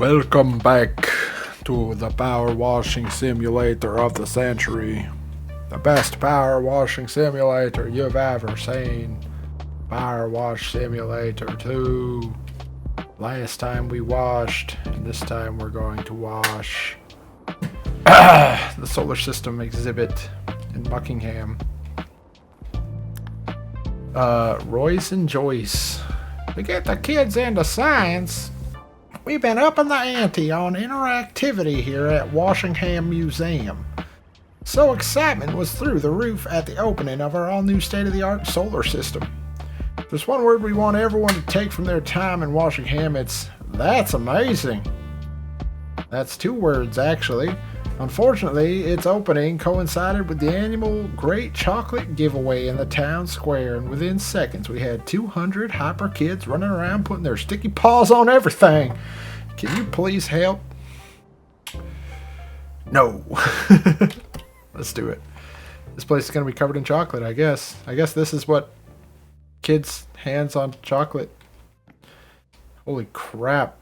Welcome back to the power washing simulator of the century. The best power washing simulator you've ever seen. Power Wash Simulator 2. Last time we washed, and this time we're going to wash the solar system exhibit in Buckingham. Royce and Joyce. To get the kids into science, we've been upping the ante on interactivity here at Washingham Museum. So excitement was through the roof at the opening of our all-new state-of-the-art solar system. If there's one word we want everyone to take from their time in Washingham, it's "that's amazing." That's two words, actually. Unfortunately, its opening coincided with the annual Great Chocolate Giveaway in the town square, and within seconds we had 200 hyper kids running around putting their sticky paws on everything. Can you please help? No. Let's do it. This place is going to be covered in chocolate, I guess. I guess this is what kids' hands on chocolate. Holy crap.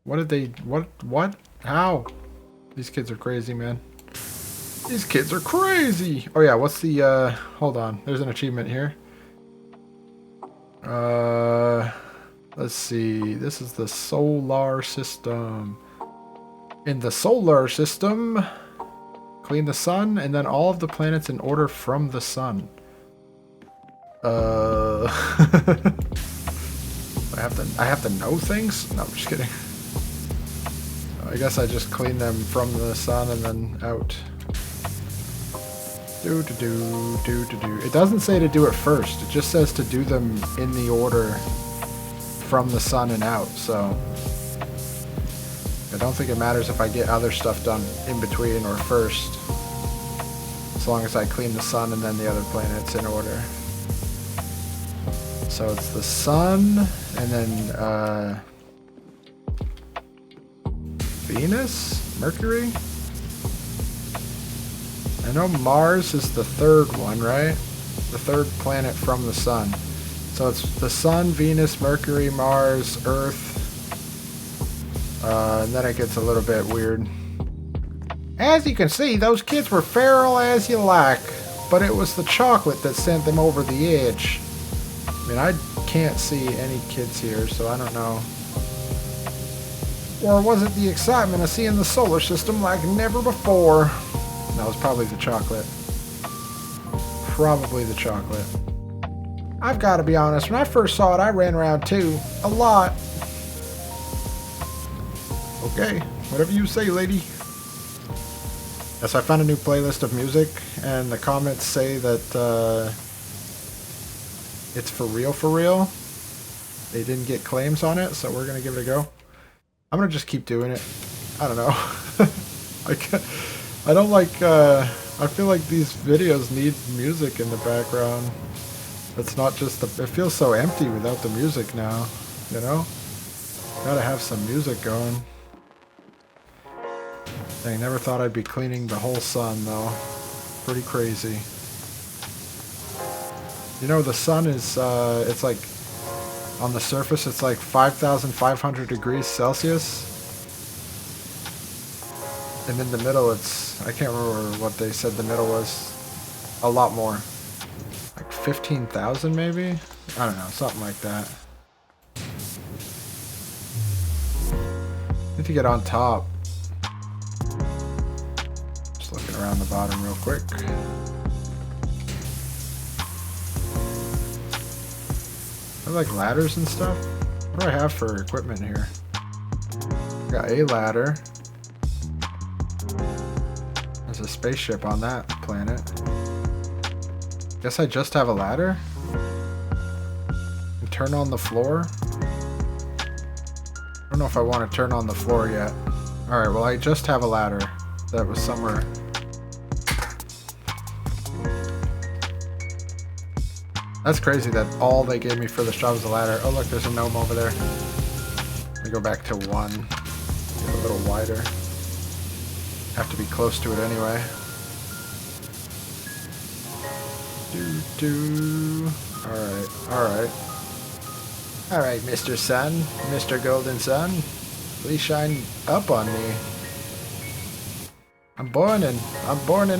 What did they... What? How? These kids are crazy, man. These kids are crazy! Oh yeah, what's the, hold on. There's an achievement here. Let's see. This is the solar system. In the solar system, clean the sun, and then all of the planets in order from the sun. I have to know things? No, I'm just kidding. I guess I just clean them from the sun and then out. It doesn't say to do it first. It just says to do them in the order from the sun and out. So I don't think it matters if I get other stuff done in between or first, as long as I clean the sun and then the other planets in order. So it's the sun and then Venus? Mercury? I know Mars is the third one, right? The third planet from the sun. So it's the sun, Venus, Mercury, Mars, Earth. And then it gets a little bit weird. As you can see, those kids were feral as you like, but it was the chocolate that sent them over the edge. I mean, I can't see any kids here, so I don't know. Or was it the excitement of seeing the solar system like never before? That was probably the chocolate. Probably the chocolate. I've got to be honest, when I first saw it, I ran around too. A lot. Okay, whatever you say, lady. Yes, I found a new playlist of music, and the comments say that it's for real. They didn't get claims on it, so we're going to give it a go. I'm going to just keep doing it. I don't know. I don't like, I feel like these videos need music in the background. It's not just the, it feels so empty without the music now, you know? Gotta have some music going. Dang, never thought I'd be cleaning the whole sun though. Pretty crazy. You know, the sun is, it's like, on the surface it's like 5,500 degrees Celsius. And in the middle it's, I can't remember what they said the middle was. A lot more. Like 15,000 maybe? I don't know, something like that. Need to get on top. Just looking around the bottom real quick. I have like ladders and stuff. What do I have for equipment here? Got a ladder. There's a spaceship on that planet. Guess I just have a ladder? And turn on the floor? I don't know if I want to turn on the floor yet. Alright, well I just have a ladder. That was somewhere. That's crazy that all they gave me for this job was a ladder. Oh look, there's a gnome over there. Let me go back to 1. Get a little wider. Have to be close to it anyway. Alright. Alright, Mr. Sun. Mr. Golden Sun. Please shine up on me. I'm burning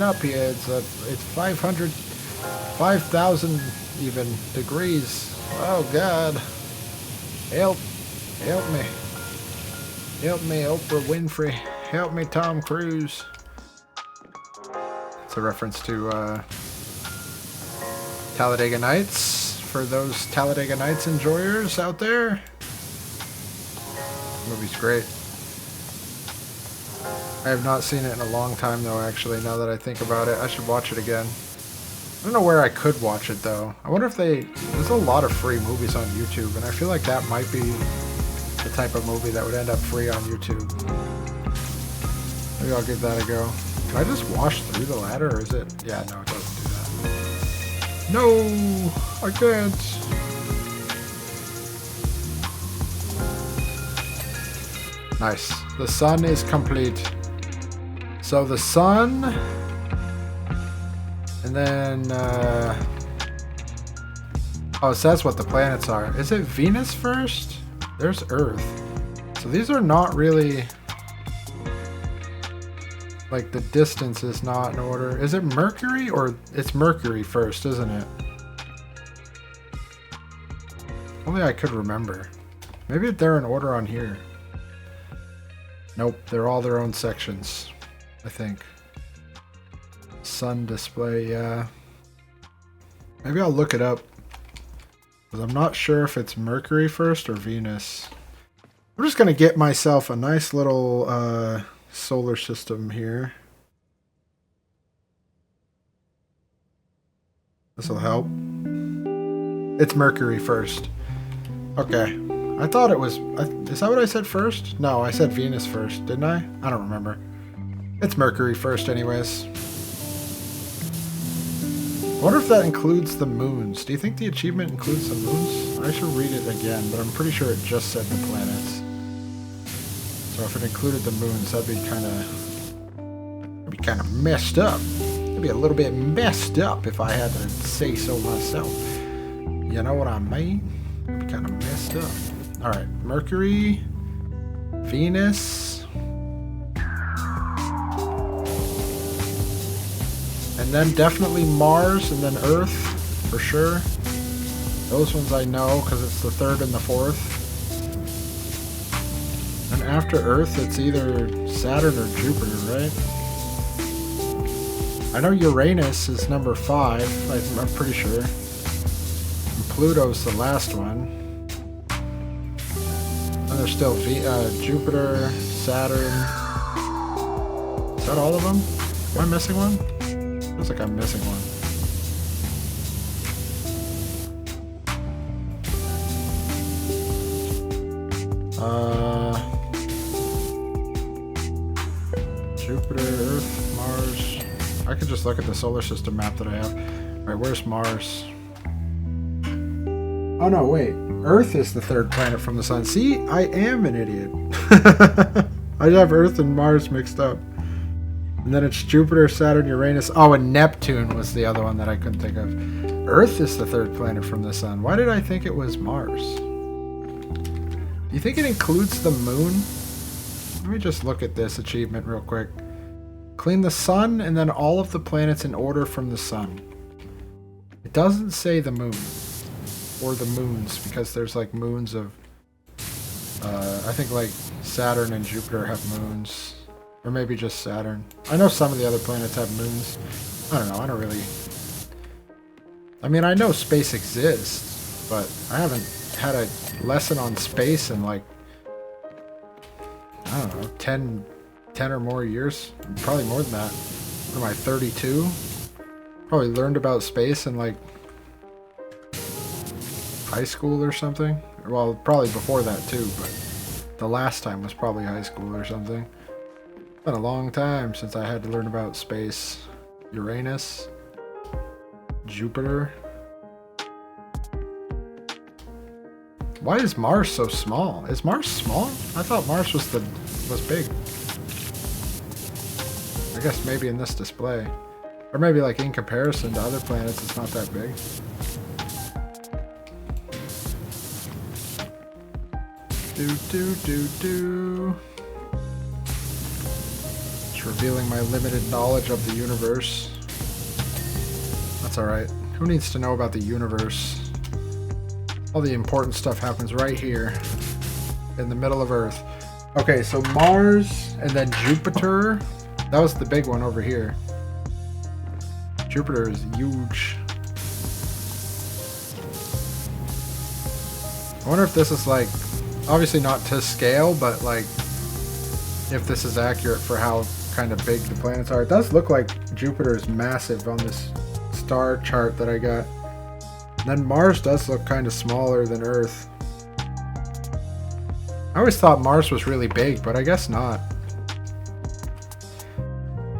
up here. It's 5,000 even degrees. Oh God. Help me. Help me, Oprah Winfrey. Help me, Tom Cruise. It's a reference to Talladega Nights, for those Talladega Nights enjoyers out there. The movie's great. I have not seen it in a long time though, actually, now that I think about it. I should watch it again. I don't know where I could watch it though. I wonder if there's a lot of free movies on YouTube, and I feel like that might be the type of movie that would end up free on YouTube. Maybe I'll give that a go. Can I just wash through the ladder, or is it? Yeah, no, it doesn't do that. No, I can't. Nice. The sun is complete. So the sun, and then oh, it says what the planets are. Is it Venus first? There's Earth. So these are not really, like, the distance is not in order. Is it Mercury, or it's Mercury first, isn't it? Only I could remember. Maybe they're in order on here. Nope, they're all their own sections, I think. Sun display, yeah. Maybe I'll look it up, because I'm not sure if it's Mercury first or Venus. I'm just going to get myself a nice little solar system here. This will help. It's Mercury first. Okay. I thought it was... Is that what I said first? No, I said Venus first, didn't I? I don't remember. It's Mercury first anyways. I wonder if that includes the moons. Do you think the achievement includes the moons? I should read it again, but I'm pretty sure it just said the planets. So if it included the moons, that'd be kind of messed up. It'd be a little bit messed up if I had to say so myself. You know what I mean? It'd be kind of messed up. Alright, Mercury, Venus, and then definitely Mars, and then Earth, for sure. Those ones I know, because it's the third and the fourth. And after Earth, it's either Saturn or Jupiter, right? I know Uranus is number 5, I'm pretty sure. And Pluto's the last one. And there's still Jupiter, Saturn. Is that all of them? Am I missing one? Looks like I'm missing one. Jupiter, Earth, Mars. I could just look at the solar system map that I have. Alright, where's Mars? Oh no, wait. Earth is the third planet from the sun. See, I am an idiot. I have Earth and Mars mixed up. And then it's Jupiter, Saturn, Uranus. Oh, and Neptune was the other one that I couldn't think of. Earth is the third planet from the sun. Why did I think it was Mars? Do you think it includes the moon? Let me just look at this achievement real quick. Clean the sun and then all of the planets in order from the sun. It doesn't say the moon. Or the moons, because there's like moons of... I think like Saturn and Jupiter have moons. Or maybe just Saturn. I know some of the other planets have moons. I don't know, I don't really... I mean, I know space exists, but I haven't had a lesson on space in like... I don't know, 10 or more years? Probably more than that. What am I, 32? Probably learned about space in like... high school or something. Well, probably before that too, but the last time was probably high school or something. It's been a long time since I had to learn about space. Uranus, Jupiter. Why is Mars so small? Is Mars small? I thought Mars was big. I guess maybe in this display, or maybe like in comparison to other planets, it's not that big. Just revealing my limited knowledge of the universe. That's alright. Who needs to know about the universe? All the important stuff happens right here. In the middle of Earth. Okay, so Mars and then Jupiter. That was the big one over here. Jupiter is huge. I wonder if this is like, obviously not to scale, but like if this is accurate for how kind of big the planets are. It does look like Jupiter is massive on this star chart that I got. And then Mars does look kind of smaller than Earth. I always thought Mars was really big, but I guess not.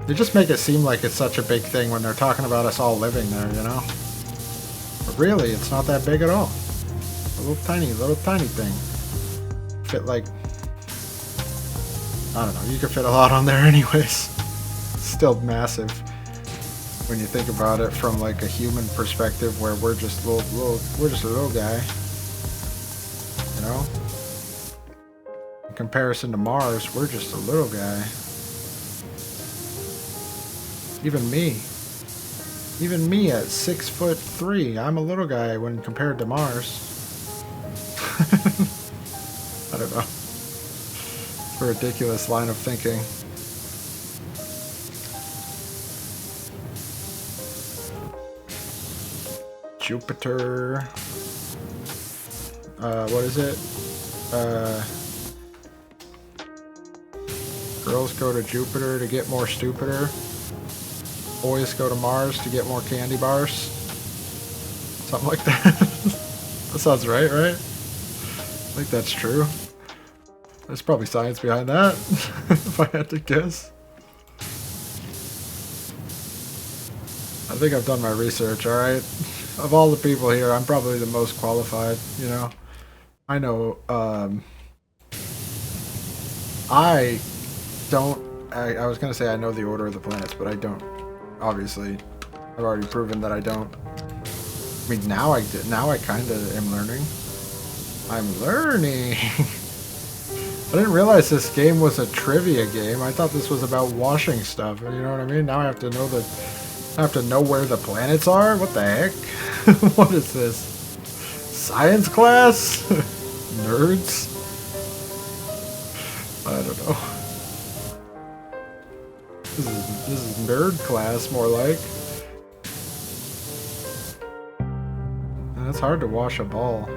They just make it seem like it's such a big thing when they're talking about us all living there, you know? But really, it's not that big at all. A little tiny thing. Fit like... I don't know, you could fit a lot on there anyways. Still massive when you think about it from like a human perspective where we're just a little guy. You know? In comparison to Mars, we're just a little guy. Even me at 6'3", I'm a little guy when compared to Mars. I don't know. It's a ridiculous line of thinking. Jupiter. What is it? Girls go to Jupiter to get more stupider. Boys go to Mars to get more candy bars. Something like that. That sounds right? I think that's true. There's probably science behind that, if I had to guess. I think I've done my research, alright? Of all the people here, I'm probably the most qualified, you know? I know, I was gonna say I know the order of the planets, but I don't. Obviously, I've already proven that I don't. I mean, now I kind of am learning. I'm learning. I didn't realize this game was a trivia game. I thought this was about washing stuff. You know what I mean? Now I have to know where the planets are. What the heck? What is this? Science class? Nerds? I don't know. This is nerd class, more like. And it's hard to wash a ball.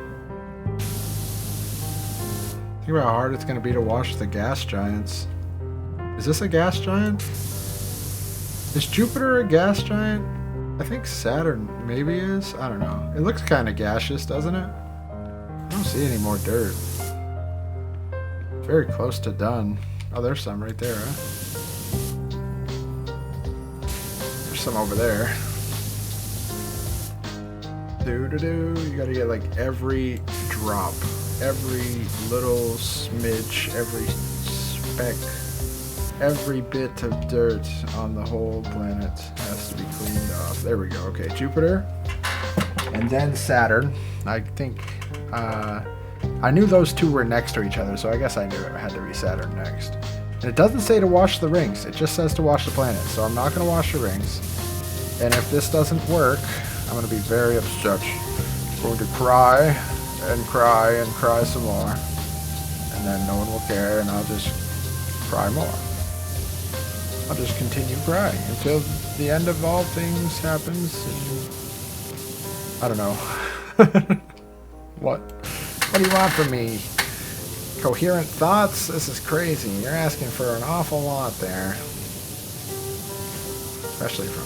Think about how hard it's going to be to wash the gas giants. Is this a gas giant? Is Jupiter a gas giant? I think Saturn maybe is. I don't know. It looks kind of gaseous, doesn't it? I don't see any more dirt. Very close to done. Oh, there's some right there, huh? Some over there. You gotta get like every drop, every little smidge, every speck, every bit of dirt on the whole planet has to be cleaned off. There we go. Okay, Jupiter, and then Saturn. I think I knew those two were next to each other, so I guess I knew it had to be Saturn next. And it doesn't say to wash the rings, it just says to wash the planet, so I'm not going to wash the rings. And if this doesn't work, I'm going to be very upset. I'm going to cry and cry and cry some more. And then no one will care, and I'll just cry more. I'll just continue crying until the end of all things happens. And I don't know. What do you want from me? Coherent thoughts? This is crazy. You're asking for an awful lot there. Especially from...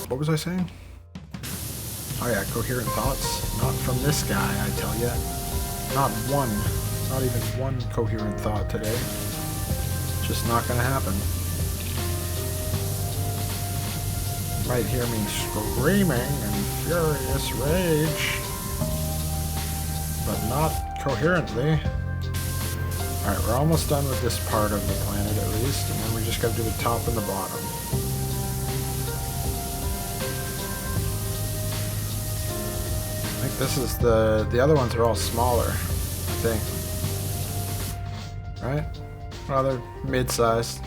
What was I saying? Oh yeah, coherent thoughts. Not from this guy, I tell ya. Not one. Not even one coherent thought today. Just not gonna happen. You might hear me screaming in furious rage. But not coherently. Alright, we're almost done with this part of the planet at least, and then we just gotta do the top and the bottom. I think this is the other ones are all smaller, I think. right? Well, they're mid-sized.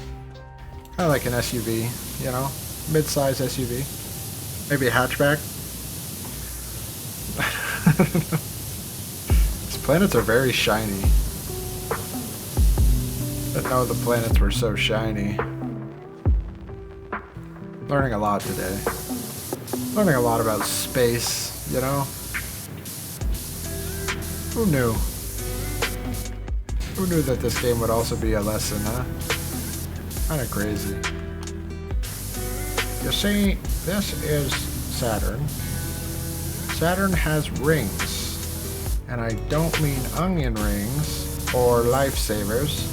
Kind of like an SUV, you know? Mid-sized SUV. Maybe a hatchback. These planets are very shiny. I didn't know the planets were so shiny. Learning a lot today. Learning a lot about space, you know? Who knew? Who knew that this game would also be a lesson, huh? Kinda crazy. You see, this is Saturn. Saturn has rings. And I don't mean onion rings or lifesavers.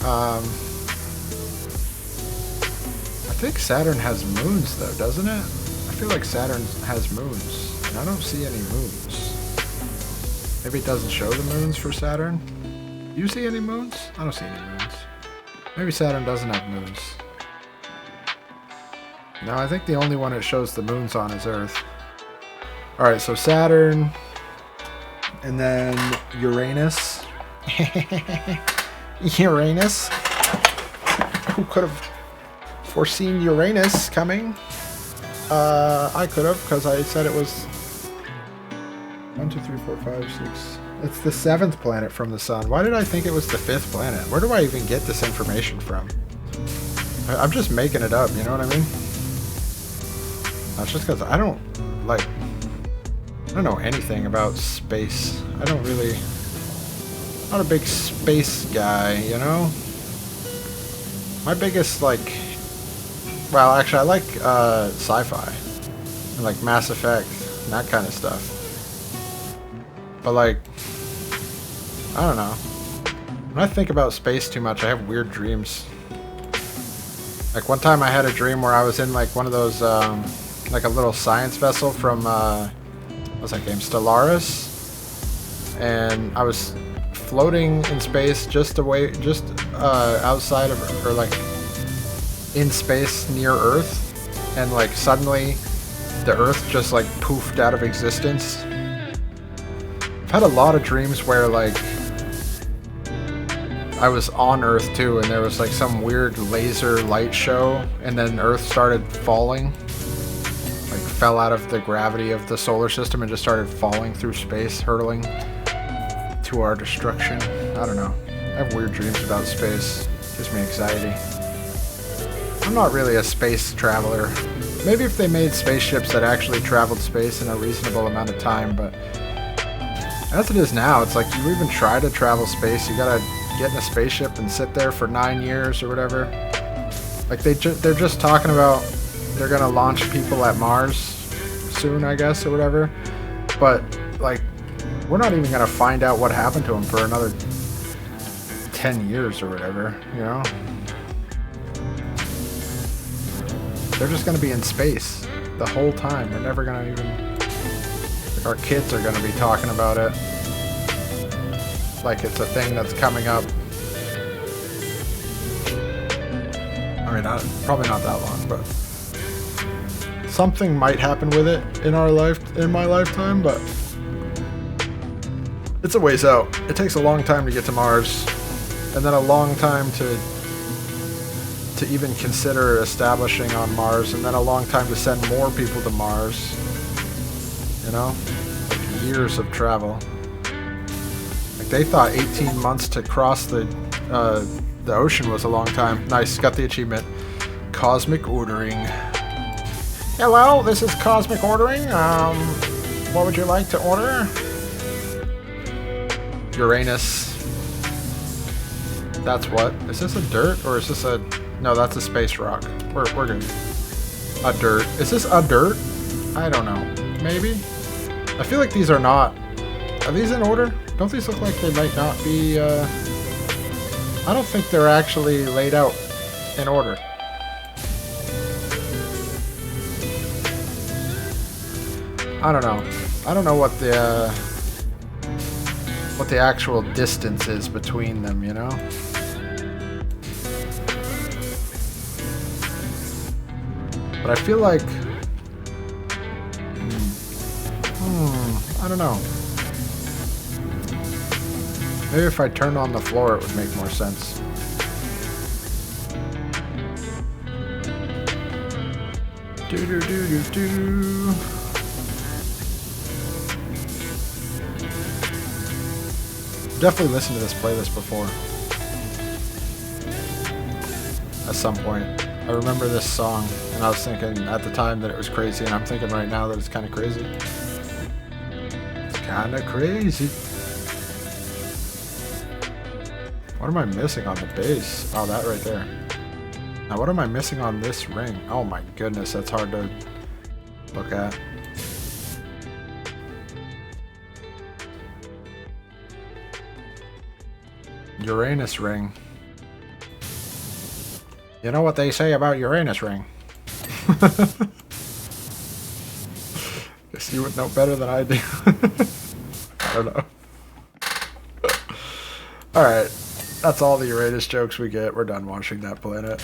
I think Saturn has moons though, doesn't it? I feel like Saturn has moons. And I don't see any moons. Maybe it doesn't show the moons for Saturn? Do you see any moons? I don't see any moons. Maybe Saturn doesn't have moons. No, I think the only one it shows the moons on is Earth. Alright, so Saturn. And then Uranus. Uranus? Who could have foreseen Uranus coming? I could have, because I said it was 1, 2, 3, 4, 5, 6. It's the 7th planet from the sun. Why did I think it was the 5th planet? Where do I even get this information from? I'm just making it up, you know what I mean? That's just because I don't know anything about space. I don't really... I'm not a big space guy, you know? My biggest, like... Well, actually, I like sci-fi. And, like, Mass Effect and that kind of stuff. But, like... I don't know. When I think about space too much, I have weird dreams. Like, one time I had a dream where I was in, like, one of those, like a little science vessel from, what's that game? Stellaris. And I was floating in space just outside of, or like, in space near Earth. And, like, suddenly the Earth just, like, poofed out of existence. I've had a lot of dreams where, like, I was on Earth too, and there was like some weird laser light show, and then Earth started falling, like fell out of the gravity of the solar system and just started falling through space, hurtling to our destruction. I don't know. I have weird dreams about space. It gives me anxiety. I'm not really a space traveler. Maybe if they made spaceships that actually traveled space in a reasonable amount of time, but as it is now, it's like you even try to travel space, you gotta get in a spaceship and sit there for 9 years or whatever. Like they're just talking about they're gonna launch people at Mars soon, I guess, or whatever. But like we're not even gonna find out what happened to them for another 10 years or whatever, you know? They're just gonna be in space the whole time. We're never gonna even... Like our kids are gonna be talking about it. Like it's a thing that's coming up. I mean, probably not that long, but something might happen with it in my lifetime, but it's a ways out. It takes a long time to get to Mars, and then a long time to even consider establishing on Mars, and then a long time to send more people to Mars. You know? Like years of travel. They thought 18 months to cross the ocean was a long time. Nice, got the achievement. Cosmic ordering. Hello, this is Cosmic Ordering. What would you like to order? Uranus. That's what? Is this a dirt or is this a... No, that's a space rock. We're good. A dirt. Is this a dirt? I don't know. Maybe? I feel like these are not... Are these in order? Don't these look like they might not be, I don't think they're actually laid out in order. I don't know. I don't know what the actual distance is between them, you know? But I feel like... I don't know. Maybe if I turned on the floor, it would make more sense. Do do do do do. Definitely listened to this playlist before. At some point. I remember this song, and I was thinking at the time that it was crazy, and I'm thinking right now that it's kind of crazy. It's kind of crazy. What am I missing on the bass? Oh, that right there. Now, what am I missing on this ring? Oh my goodness, that's hard to look at. Uranus ring. You know what they say about Uranus ring? Guess you would know better than I do. I don't know. Alright. That's all the Uranus jokes we get. We're done watching that planet.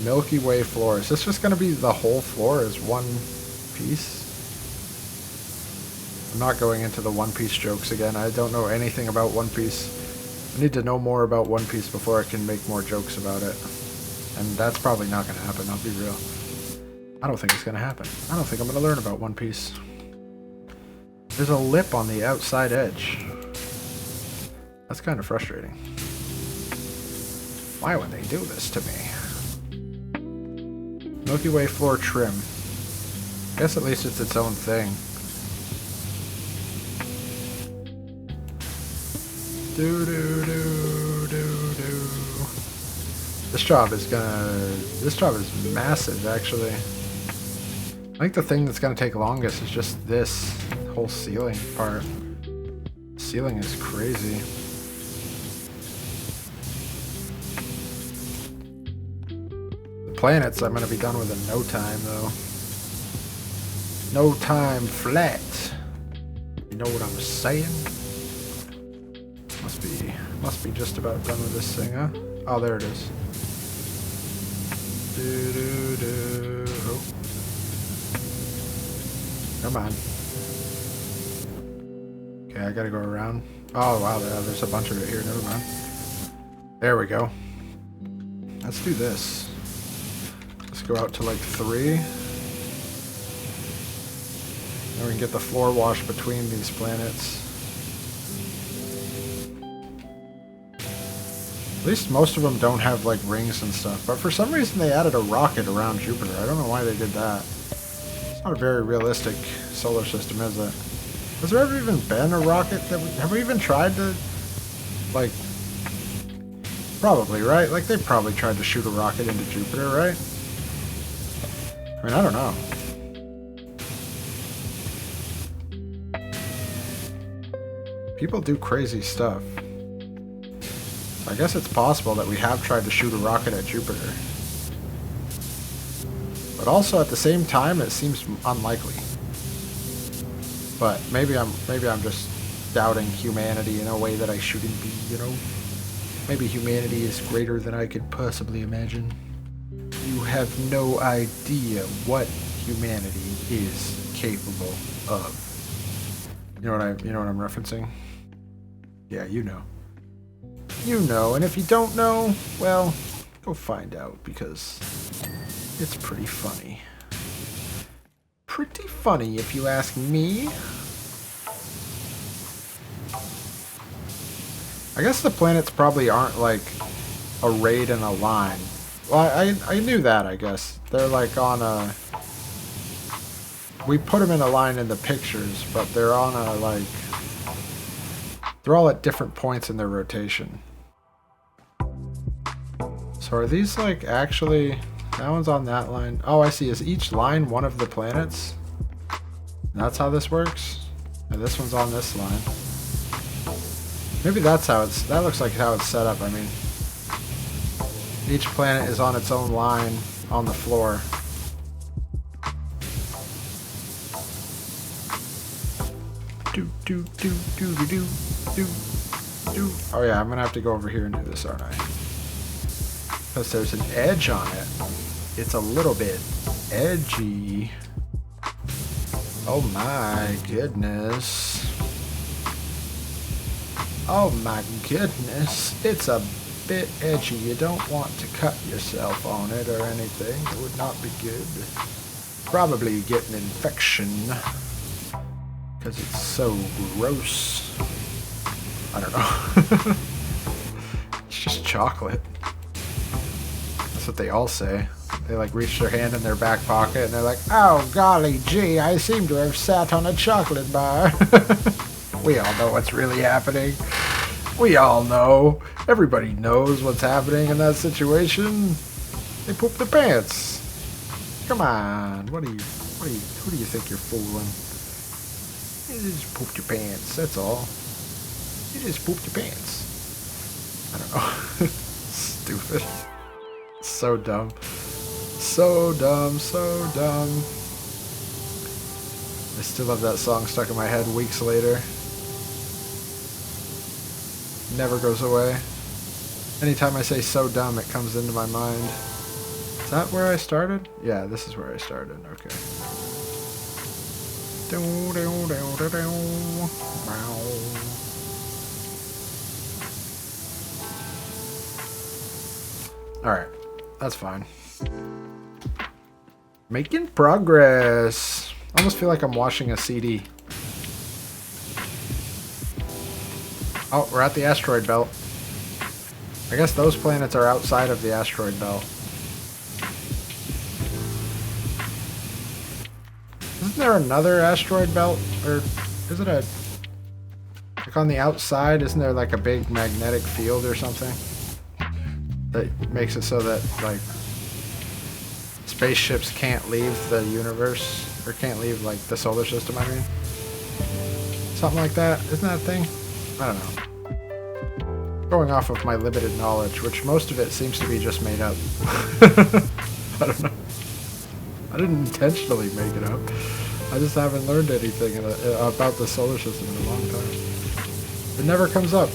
Milky Way floor. Is this just going to be the whole floor as one piece? I'm not going into the One Piece jokes again. I don't know anything about One Piece. I need to know more about One Piece before I can make more jokes about it. And that's probably not going to happen, I'll be real. I don't think it's going to happen. I don't think I'm going to learn about One Piece. There's a lip on the outside edge. That's kind of frustrating. Why would they do this to me? Milky Way floor trim. I guess at least it's its own thing. Do do do do do. This job is massive, actually. I think the thing that's gonna take longest is just this whole ceiling part. Ceiling is crazy. The planets I'm gonna be done with in no time, though. No time flat. You know what I'm saying? Must be just about done with this thing, huh? Oh, there it is. Do do do. Oh. Come on. Okay, I gotta go around. Oh wow, there's a bunch of it here. Never mind. There we go. Let's do this. Let's go out to like 3. Then we can get the floor wash between these planets. At least most of them don't have like rings and stuff, but for some reason they added a rocket around Jupiter. I don't know why they did that. It's not a very realistic solar system, is it? Has there ever even been a rocket that have we even tried to, like, probably, right? Like, they probably tried to shoot a rocket into Jupiter, right? I mean, I don't know. People do crazy stuff. I guess it's possible that we have tried to shoot a rocket at Jupiter. But also at the same time, it seems unlikely. But maybe I'm just doubting humanity in a way that I shouldn't be, you know? Maybe humanity is greater than I could possibly imagine. You have no idea what humanity is capable of. You know what I'm referencing? Yeah, you know. You know, and if you don't know, well, go find out, because it's pretty funny. Pretty funny, if you ask me. I guess the planets probably aren't, like, arrayed in a line. Well, I knew that, I guess. They're, like, on a... We put them in a line in the pictures, but they're on a, like... They're all at different points in their rotation. So are these, like, actually... That one's on that line. Oh, I see. Is each line one of the planets? That's how this works? And this one's on this line. Maybe that's how it's... That looks like how it's set up, I mean. Each planet is on its own line on the floor. Do, do, do, do, do, do, do, do. Oh yeah, I'm gonna have to go over here and do this, aren't I? Because there's an edge on it. It's a little bit edgy. Oh my goodness. Oh my goodness, it's a bit edgy. You don't want to cut yourself on it or anything. It would not be good. Probably get an infection because it's so gross. I don't know. It's just chocolate. That's what they all say. They like reach their hand in their back pocket and they're like, oh golly gee, I seem to have sat on a chocolate bar. We all know what's really happening. We all know. Everybody knows what's happening in that situation. They poop their pants. Come on. Who do you think you're fooling? You just pooped your pants, that's all. You just pooped your pants. I don't know. Stupid. So dumb. So dumb, so dumb. I still have that song stuck in my head weeks later. Never goes away. Anytime I say so dumb, it comes into my mind. Is that where I started? Yeah, this is where I started. Okay. Alright, that's fine. Making progress. I almost feel like I'm watching a CD. Oh, we're at the asteroid belt. I guess those planets are outside of the asteroid belt. Isn't there another asteroid belt? Or is it a... like on the outside, isn't there like a big magnetic field or something? That makes it so that, like, spaceships can't leave the universe. Or can't leave, like, the solar system, I mean. Something like that. Isn't that a thing? I don't know. Going off of my limited knowledge, which most of it seems to be just made up. I don't know. I didn't intentionally make it up. I just haven't learned anything about the solar system in a long time. It never comes up.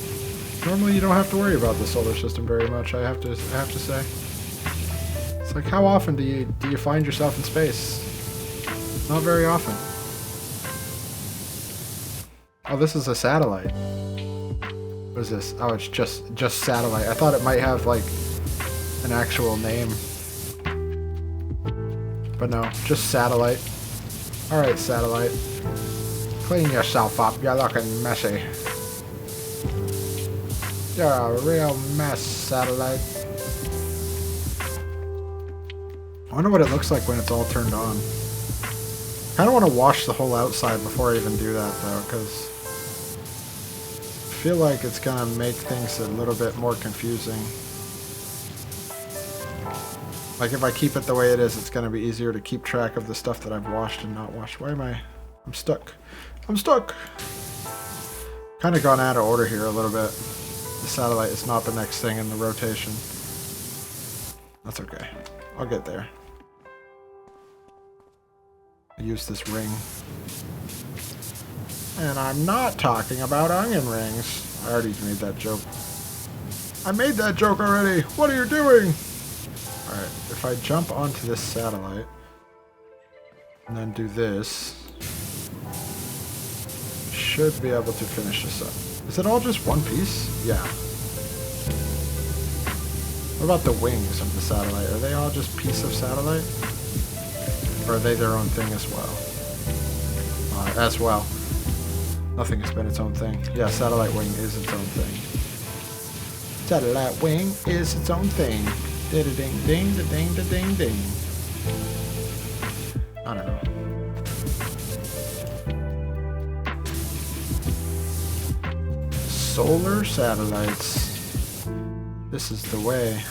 Normally you don't have to worry about the solar system very much, I have to say. It's like, how often do you find yourself in space? Not very often. Oh, this is a satellite. What is this? Oh, it's just satellite. I thought it might have, like, an actual name. But no, just satellite. Alright, satellite. Clean yourself up, you're looking messy. You're a real mess, satellite. I wonder what it looks like when it's all turned on. I don't want to wash the whole outside before I even do that, though, because I feel like it's going to make things a little bit more confusing. Like, if I keep it the way it is, it's going to be easier to keep track of the stuff that I've washed and not washed. Why am I... I'm stuck. I'm stuck! Kind of gone out of order here a little bit. The satellite is not the next thing in the rotation. That's okay. I'll get there. I use this ring. And I'm not talking about onion rings. I already made that joke. I made that joke already! What are you doing? Alright, if I jump onto this satellite, and then do this, should be able to finish this up. Is it all just one piece? Yeah. What about the wings of the satellite? Are they all just piece of satellite? Or are they their own thing as well? As well. Nothing has been its own thing. Yeah, satellite wing is its own thing. Satellite wing is its own thing. Ding-a-ding-ding, da-ding-da-ding-ding. I don't know. Solar satellites. This is the way.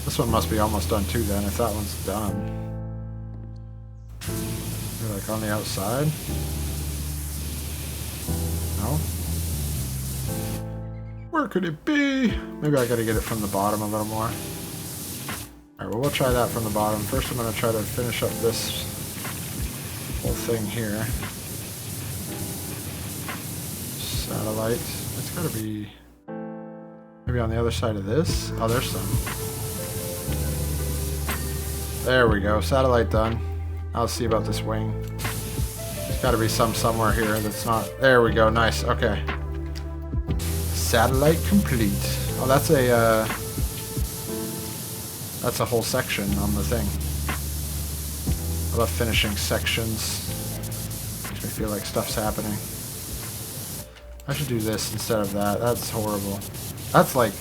This one must be almost done too then, if that one's done. You're like on the outside? No? Where could it be? Maybe I gotta get it from the bottom a little more. Alright, well we'll try that from the bottom. First I'm gonna try to finish up this whole thing here. Satellite. It's gotta be maybe on the other side of this. Oh, there's some. There we go. Satellite done. I'll see about this wing. There's gotta be some somewhere here that's not. There we go. Nice. Okay. Satellite complete. Oh, that's a whole section on the thing. I love finishing sections. Makes me feel like stuff's happening. I should do this instead of that. That's horrible. That's like,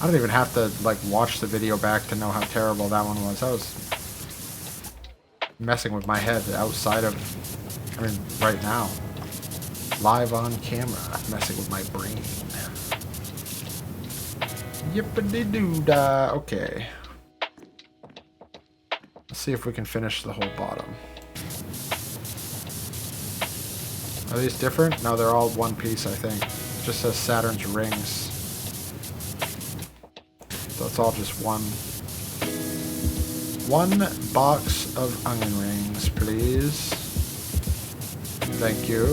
I don't even have to like watch the video back to know how terrible that one was. That was messing with my head outside of, I mean, right now. Live on camera, messing with my brain. Yippity-doo-dah. Okay. Let's see if we can finish the whole bottom. Are these different? No, they're all one piece, I think. It just says Saturn's rings. So it's all just one box of onion rings, please. Thank you.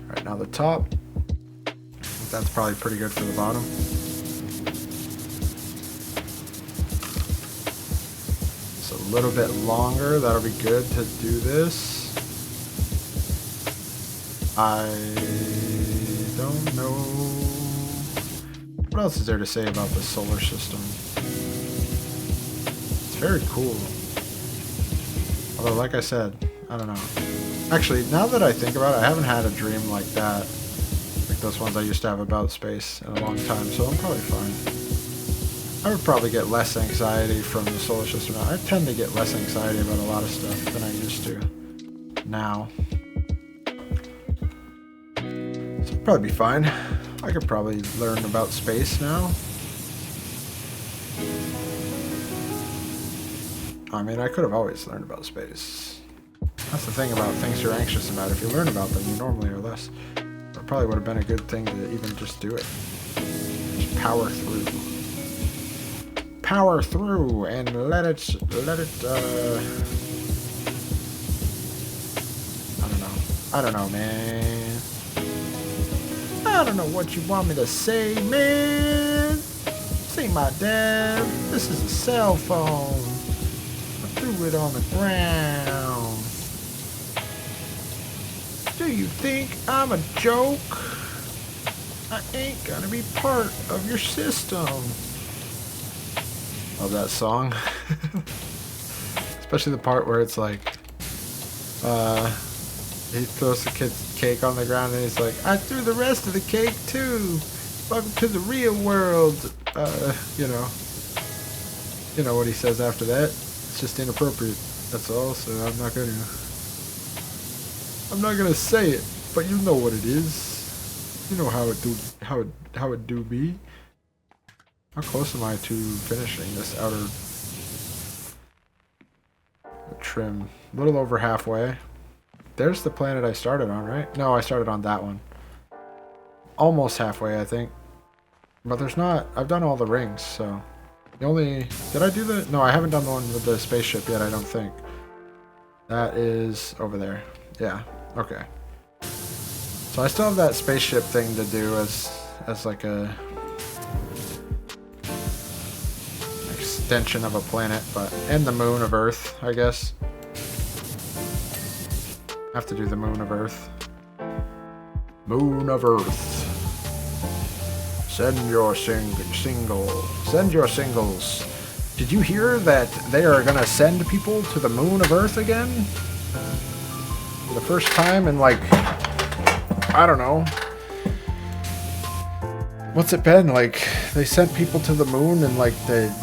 Alright, now the top. That's probably pretty good for the bottom. It's a little bit longer. That'll be good to do this. I don't know. What else is there to say about the solar system? It's very cool. Although, like I said, I don't know. Actually, now that I think about it, I haven't had a dream like that. Like those ones I used to have about space in a long time, so I'm probably fine. I would probably get less anxiety from the solar system. I tend to get less anxiety about a lot of stuff than I used to now. So I'd probably be fine. I could probably learn about space now. I mean, I could have always learned about space. That's the thing about things you're anxious about. If you learn about them, you normally are less. It probably would have been a good thing to even just do it. Just power through. Power through and let it, I don't know, man. I don't know what you want me to say, man. This ain't my dad. This is a cell phone. I threw it on the ground. Do you think I'm a joke? I ain't gonna be part of your system. Love that song. Especially the part where it's like, he throws the kid's cake on the ground and he's like, I threw the rest of the cake too. Welcome to the real world. You know what he says after that? It's just inappropriate. That's all, so I'm not gonna say it, but you know what it is. You know how it do be. How close am I to finishing this outer trim? A little over halfway. There's the planet I started on, right? No, I started on that one. Almost halfway, I think. But there's not... I've done all the rings, so... The only... Did I do the... No, I haven't done the one with the spaceship yet, I don't think. That is over there. Yeah, okay. So I still have that spaceship thing to do as like a... extension of a planet, but... And the moon of Earth, I guess. Have to do the moon of Earth. Moon of Earth. Send your Send your singles. Did you hear that they are gonna send people to the moon of Earth again? For the first time in like, I don't know. What's it been? Like, they sent people to the moon in like the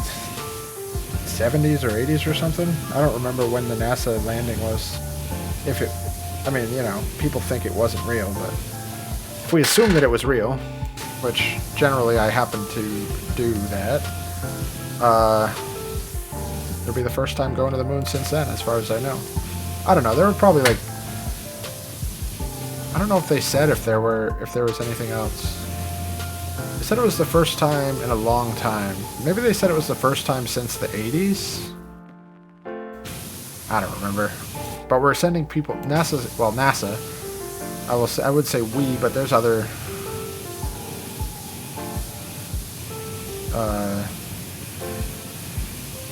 70s or 80s or something? I don't remember when the NASA landing was. If it... I mean, you know, people think it wasn't real, but if we assume that it was real, which generally I happen to do that, it'll be the first time going to the moon since then, as far as I know. I don't know, there were probably like, I don't know if they said if there was anything else. They said it was the first time in a long time. Maybe they said it was the first time since the 80s? I don't remember. But we're sending people, NASA, I would say we, but there's other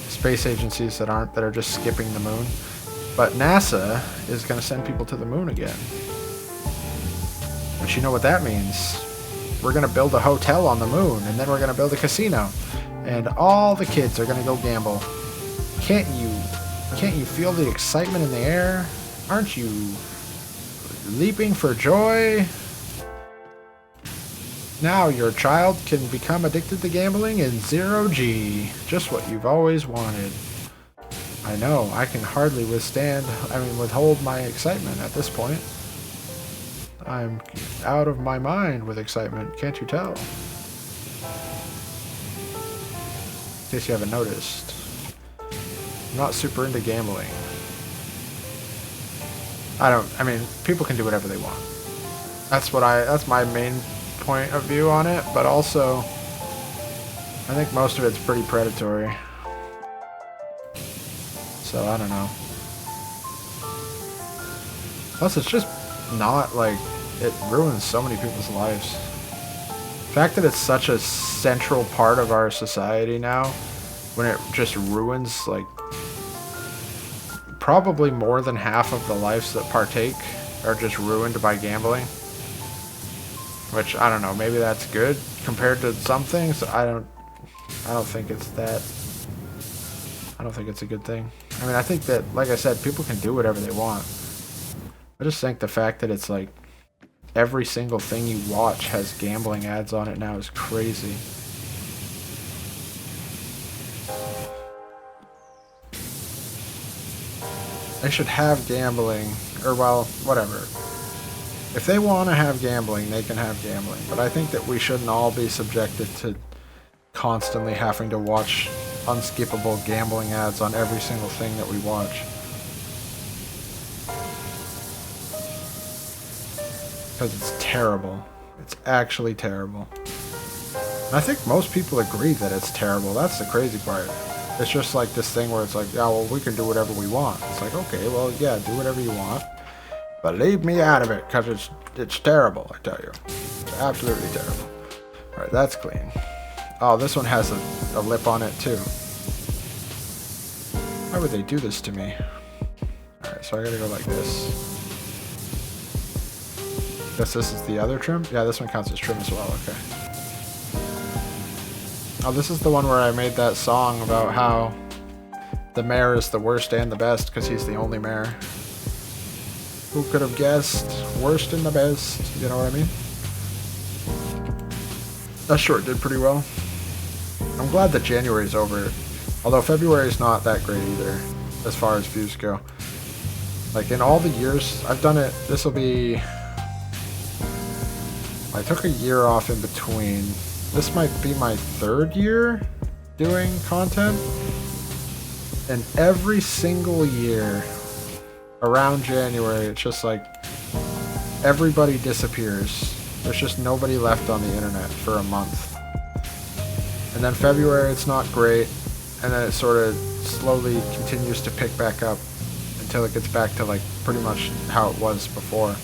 space agencies that are just skipping the moon. But NASA is going to send people to the moon again. But you know what that means? we're gonna build a hotel on the moon, and then we're gonna build a casino, and all the kids are gonna go gamble. Can't you feel the excitement in the air? Aren't you leaping for joy? Now your child can become addicted to gambling in 0G. Just what you've always wanted. I know, I can hardly withhold my excitement at this point. I'm out of my mind with excitement, can't you tell? In case you haven't noticed. I'm not super into gambling. People can do whatever they want. That's my main point of view on it, but also I think most of it's pretty predatory. So I don't know. Plus it's just not like, it ruins so many people's lives. The fact that it's such a central part of our society now, when it just ruins like probably more than half of the lives that partake are just ruined by gambling. Which, I don't know, maybe that's good compared to some things. I don't think it's that. I don't think it's a good thing. I mean, I think that, like I said, people can do whatever they want. I just think the fact that it's like every single thing you watch has gambling ads on it now is crazy. They should have gambling, or well, whatever. If they want to have gambling, they can have gambling. But I think that we shouldn't all be subjected to constantly having to watch unskippable gambling ads on every single thing that we watch. Because it's terrible. It's actually terrible. And I think most people agree that it's terrible. That's the crazy part. It's just like this thing where it's like, yeah, well, we can do whatever we want. It's like, okay, well, yeah, do whatever you want. But leave me out of it, because it's terrible, I tell you. It's absolutely terrible. Alright, that's clean. Oh, this one has a lip on it, too. Why would they do this to me? Alright, so I gotta go like this. Guess this is the other trim? Yeah, this one counts as trim as well, okay. Oh, this is the one where I made that song about how the mayor is the worst and the best because he's the only mayor. Who could have guessed? Worst and the best. You know what I mean? That short did pretty well. I'm glad that January's over. Although February's not that great either, as far as views go. Like, in all the years I've done it, this'll be... I took a year off in between. This might be my third year doing content. And every single year, around January, it's just like everybody disappears. There's just nobody left on the internet for a month. And then February, it's not great. And then it sort of slowly continues to pick back up until it gets back to like pretty much how it was before.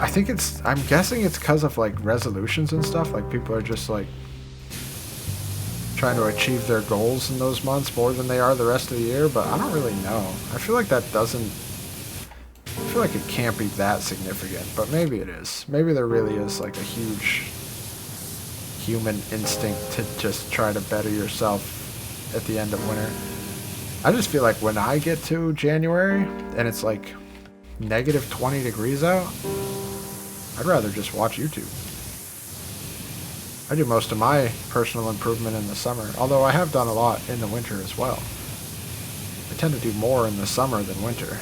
I'm guessing it's because of like resolutions and stuff. Like people are just like trying to achieve their goals in those months more than they are the rest of the year, but I don't really know. I feel like it can't be that significant, but maybe it is. Maybe there really is like a huge human instinct to just try to better yourself at the end of winter. I just feel like when I get to January and it's like negative 20 degrees out, I'd rather just watch YouTube. I do most of my personal improvement in the summer, although I have done a lot in the winter as well. I tend to do more in the summer than winter.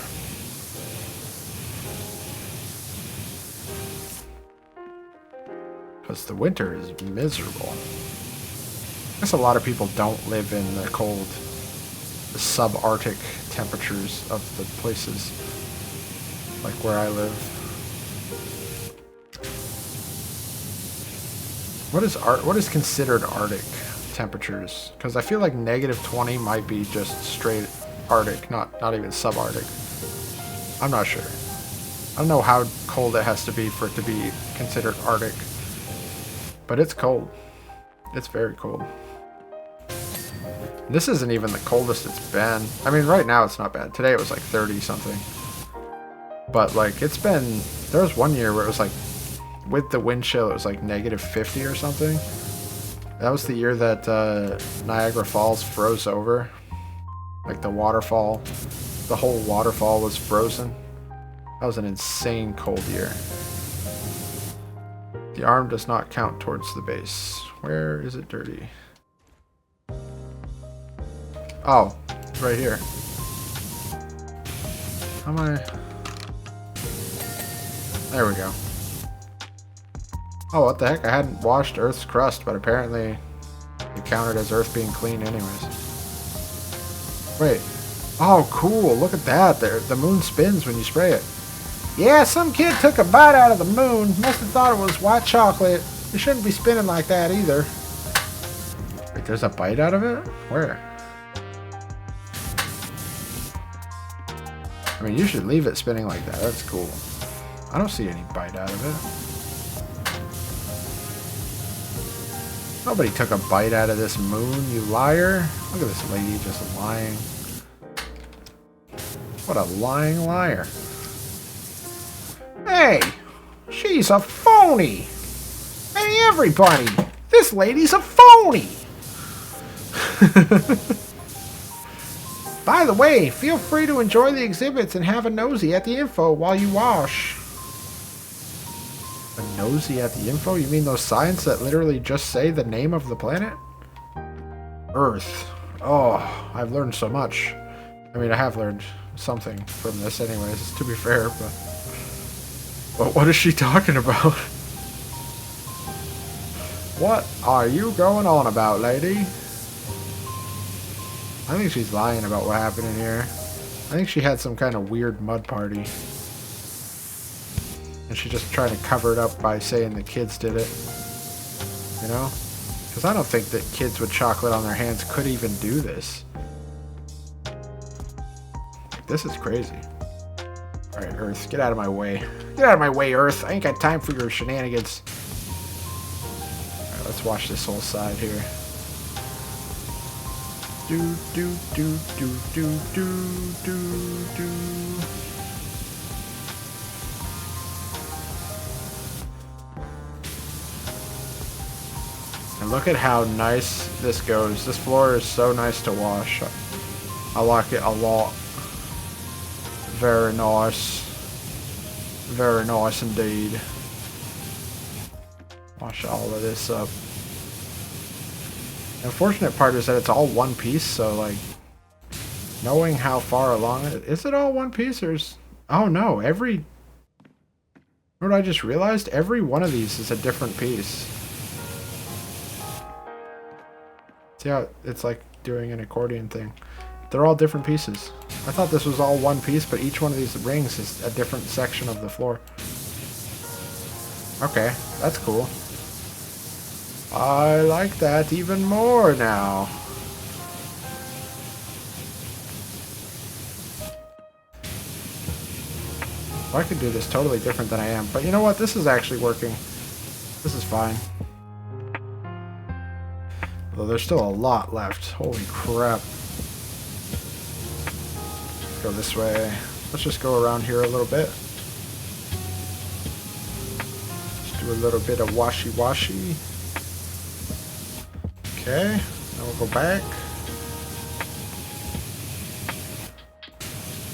Because the winter is miserable. I guess a lot of people don't live in the cold, the subarctic temperatures of the places like where I live. What is considered Arctic temperatures? Because I feel like negative 20 might be just straight Arctic, not even subarctic. I'm not sure. I don't know how cold it has to be for it to be considered Arctic. But it's cold. It's very cold. This isn't even the coldest it's been. I mean, right now it's not bad. Today it was like 30 something. But like, it's been... There was one year where it was like with the wind chill, it was like -50 or something. That was the year that Niagara Falls froze over. Like the waterfall, the whole waterfall was frozen. That was an insane cold year. The arm does not count towards the base. Where is it dirty? Oh, it's right here. How am I? There we go. Oh, what the heck? I hadn't washed Earth's crust, but apparently it counted as Earth being clean anyways. Wait. Oh, cool. Look at that. The moon spins when you spray it. Yeah, some kid took a bite out of the moon. Must have thought it was white chocolate. It shouldn't be spinning like that either. Wait, there's a bite out of it? Where? I mean, you should leave it spinning like that. That's cool. I don't see any bite out of it. Nobody took a bite out of this moon, you liar. Look at this lady just lying. What a lying liar. Hey, she's a phony. Hey, everybody, this lady's a phony. By the way, feel free to enjoy the exhibits and have a nosy at the info while you wash. A nosy at the info? You mean those signs that literally just say the name of the planet? Earth. Oh, I've learned so much. I mean, I have learned something from this anyways, to be fair, but what is she talking about? What are you going on about, lady? I think she's lying about what happened in here. I think she had some kind of weird mud party. And she's just trying to cover it up by saying the kids did it. You know? Because I don't think that kids with chocolate on their hands could even do this. This is crazy. Alright, Earth, get out of my way. Get out of my way, Earth. I ain't got time for your shenanigans. Alright, let's wash this whole side here. Do, do, do, do, do, do, do, do. And look at how nice this goes. This floor is so nice to wash. I like it a lot. Very nice. Very nice indeed. Wash all of this up. The unfortunate part is that it's all one piece, so like knowing how far along it is it all one piece or is, oh no, what I just realized? Every one of these is a different piece. See how it's like doing an accordion thing. They're all different pieces. I thought this was all one piece, but each one of these rings is a different section of the floor. Okay, that's cool. I like that even more now. I could do this totally different than I am, but you know what? This is actually working. This is fine. Though there's still a lot left. Holy crap. Let's go this way. Let's just go around here a little bit. Just do a little bit of washy-washy. Okay, then we'll go back.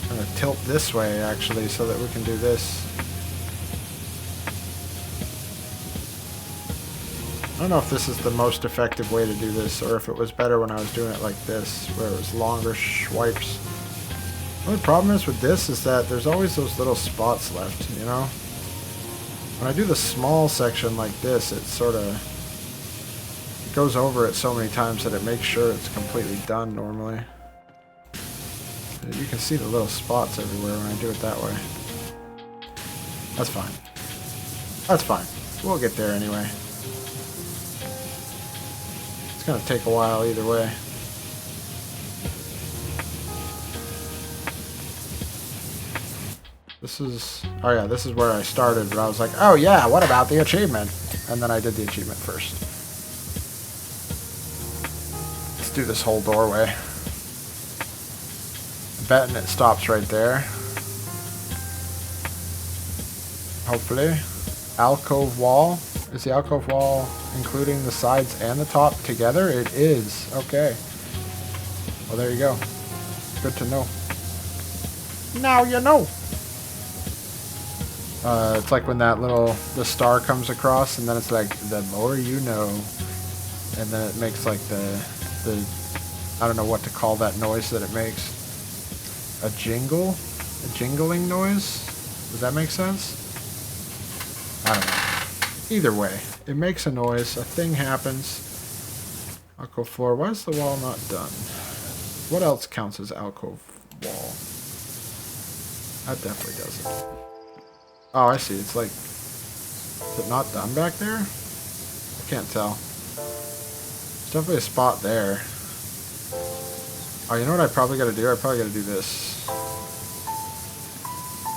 I'm going to tilt this way, actually, so that we can do this. I don't know if this is the most effective way to do this, or if it was better when I was doing it like this, where it was longer swipes. The only problem is with this is that there's always those little spots left, you know? When I do the small section like this, it sort of goes over it so many times that it makes sure it's completely done normally. You can see the little spots everywhere when I do it that way. That's fine. That's fine. We'll get there anyway. It's gonna take a while either way. This is... oh yeah, this is where I started, but I was like, oh yeah, what about the achievement? And then I did the achievement first. Do this whole doorway. I'm betting it stops right there. Hopefully. Alcove wall. Is the alcove wall including the sides and the top together? It is. Okay. Well, there you go. Good to know. Now you know. It's like when the star comes across, and then it's like, the more you know. And then it makes like the I don't know what to call that noise that it makes. A jingle? A jingling noise? Does that make sense? I don't know. Either way, it makes a noise, a thing happens. Alcove floor. Why is the wall not done? What else counts as alcove wall? That definitely doesn't. Oh, I see. It's like... Is it not done back there? I can't tell. There's definitely a spot there. Oh, you know what I probably gotta do? I probably gotta do this.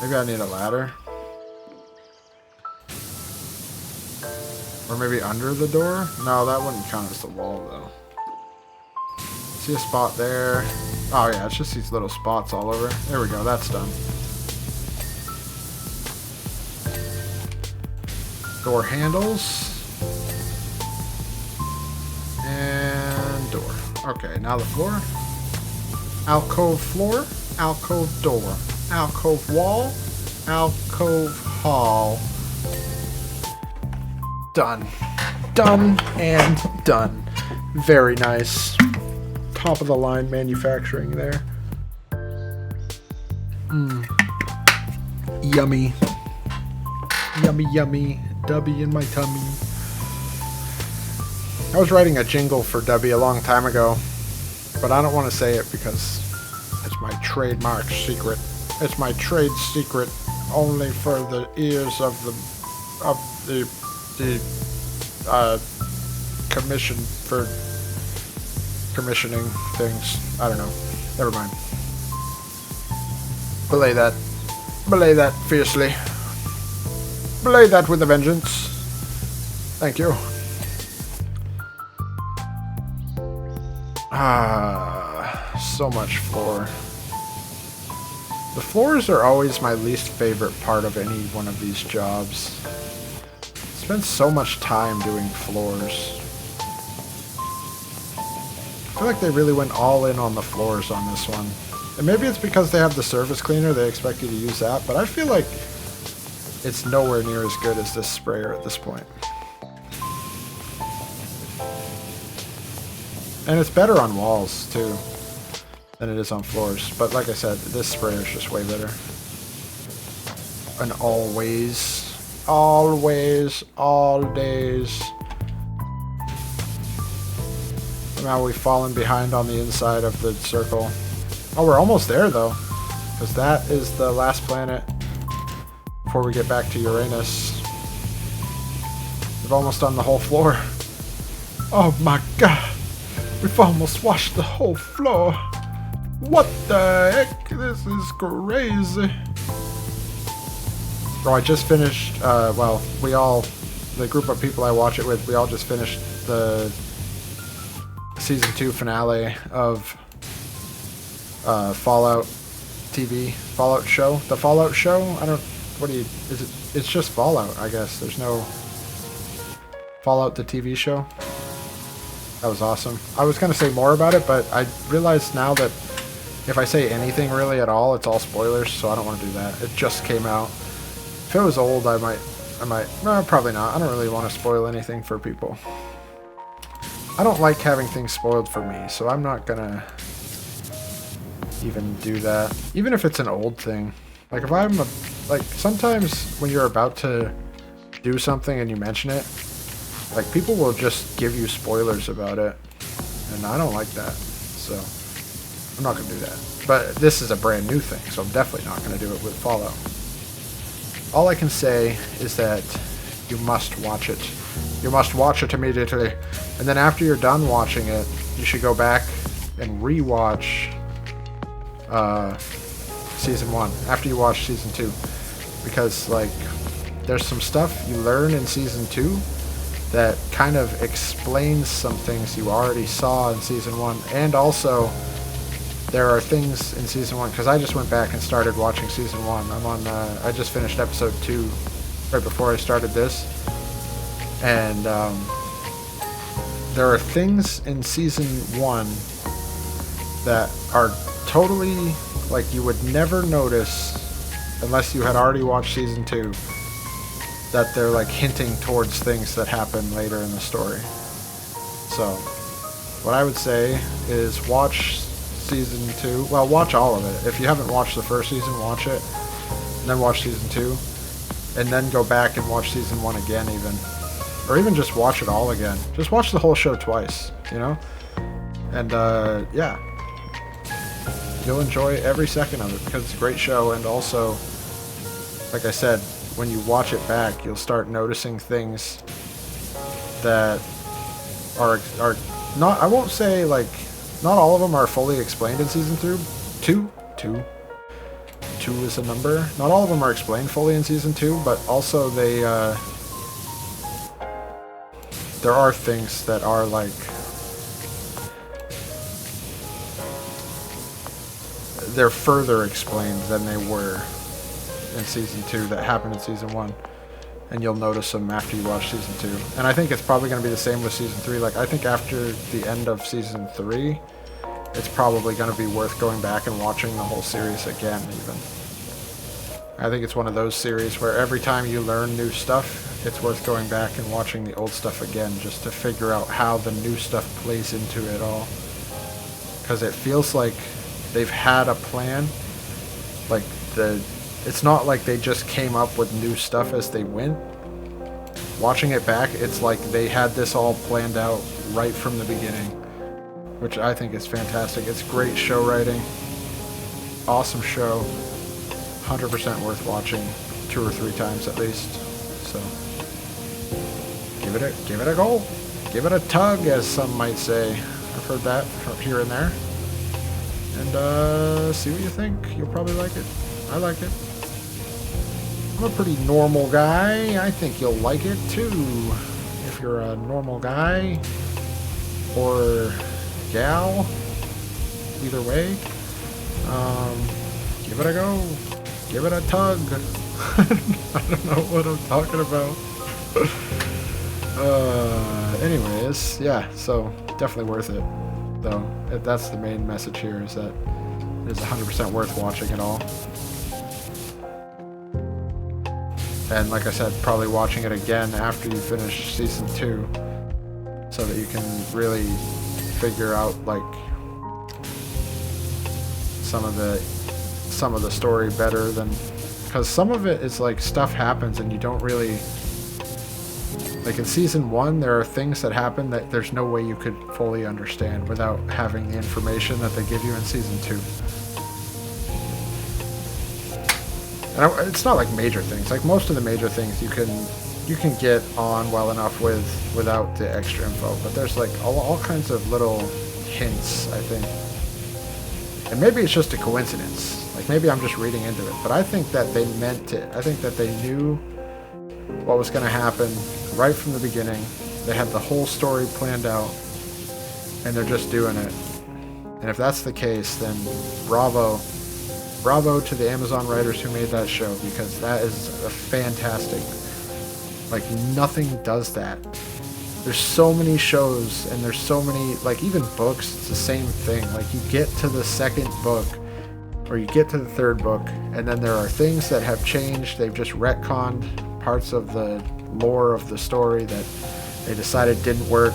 Maybe I need a ladder. Or maybe under the door? No, that wouldn't count as the wall, though. See a spot there. Oh, yeah, it's just these little spots all over. There we go, that's done. Door handles. And door. Okay, now the floor. Alcove floor. Alcove door. Alcove wall. Alcove hall. Done. Done and done. Very nice. Top of the line manufacturing there. Yummy. Yummy, yummy. Dubby in my tummy. I was writing a jingle for Dubby a long time ago, but I don't want to say it because it's my trademark secret. It's my trade secret only for the ears of the commission for commissioning things. I don't know. Never mind. Belay that. Belay that fiercely. Belay that with a vengeance. Thank you. So much floor. The floors are always my least favorite part of any one of these jobs. I spend so much time doing floors. I feel like they really went all in on the floors on this one. And maybe it's because they have the surface cleaner, they expect you to use that, but I feel like it's nowhere near as good as this sprayer at this point. And it's better on walls, too, than it is on floors. But like I said, this sprayer is just way better. And always, all days. Somehow we've fallen behind on the inside of the circle. Oh, we're almost there, though. Because that is the last planet before we get back to Uranus. We've almost done the whole floor. Oh my god. We've almost washed the whole floor. What the heck? This is crazy. Bro, I just finished, well, the group of people I watch it with, we all just finished the Season 2 finale of Fallout TV, Fallout show. The Fallout show? It's just Fallout, I guess. There's no Fallout the TV show. That was awesome. I was going to say more about it, but I realized now that if I say anything really at all, it's all spoilers, so I don't want to do that. It just came out. If it was old, I might, no, probably not. I don't really want to spoil anything for people. I don't like having things spoiled for me, so I'm not going to even do that. Even if it's an old thing. Like, if I'm like, sometimes when you're about to do something and you mention it, like, people will just give you spoilers about it, and I don't like that, so I'm not going to do that. But this is a brand new thing, so I'm definitely not going to do it with Fallout. All I can say is that you must watch it. You must watch it immediately, and then after you're done watching it, you should go back and re-watch Season 1, after you watch Season 2, because, like, there's some stuff you learn in Season 2 that kind of explains some things you already saw in Season 1, and also there are things in Season 1, because I just went back and started watching Season 1. I'm on, I just finished Episode 2 right before I started this, and there are things in season 1 that are totally, like, you would never notice unless you had already watched season 2, that they're like hinting towards things that happen later in the story. So what I would say is watch season 2. Well, watch all of it. If you haven't watched the first season, watch it, and then watch season 2, and then go back and watch season 1 again, even. Or even just watch it all again. Just watch the whole show twice, you know? And, yeah. You'll enjoy every second of it, because it's a great show, and also, like I said, when you watch it back, you'll start noticing things that are not, I won't say, like, not all of them are fully explained in season 2. Two is a number. Not all of them are explained fully in season 2, but also they, there are things that are, like, they're further explained than they were in season 2 that happened in season 1. And you'll notice them after you watch season 2. And I think it's probably going to be the same with season 3. Like, I think after the end of season 3, it's probably going to be worth going back and watching the whole series again, even. I think it's one of those series where every time you learn new stuff, it's worth going back and watching the old stuff again, just to figure out how the new stuff plays into it all. Because it feels like they've had a plan. Like, it's not like they just came up with new stuff as they went. Watching it back, it's like they had this all planned out right from the beginning, which I think is fantastic. It's great show writing. Awesome show. 100% worth watching 2 or 3 times at least. So give it a go. Give it a tug, as some might say. I've heard that from here and there. And see what you think. You'll probably like it. I like it. I'm a pretty normal guy. I think you'll like it too. If you're a normal guy or gal, either way, give it a go. Give it a tug. I don't know what I'm talking about. Anyways, yeah, so definitely worth it, though. That's the main message here, is that it is 100% worth watching it all. And like I said, probably watching it again after you finish season 2, so that you can really figure out, like, some of the story better than, because some of it is like stuff happens and you don't really, like in season 1 there are things that happen that there's no way you could fully understand without having the information that they give you in season 2. And it's not like major things. Like most of the major things you can get on well enough without the extra info, but there's like all kinds of little hints, I think. And maybe it's just a coincidence. Like maybe I'm just reading into it, but I think that they meant it. I think that they knew what was going to happen right from the beginning. They had the whole story planned out, and they're just doing it. And if that's the case, then bravo. Bravo to the Amazon writers who made that show, because that is a fantastic, like nothing does that. There's so many shows and there's so many, like even books, it's the same thing. Like you get to the second book or you get to the third book and then there are things that have changed. They've just retconned parts of the lore of the story that they decided didn't work,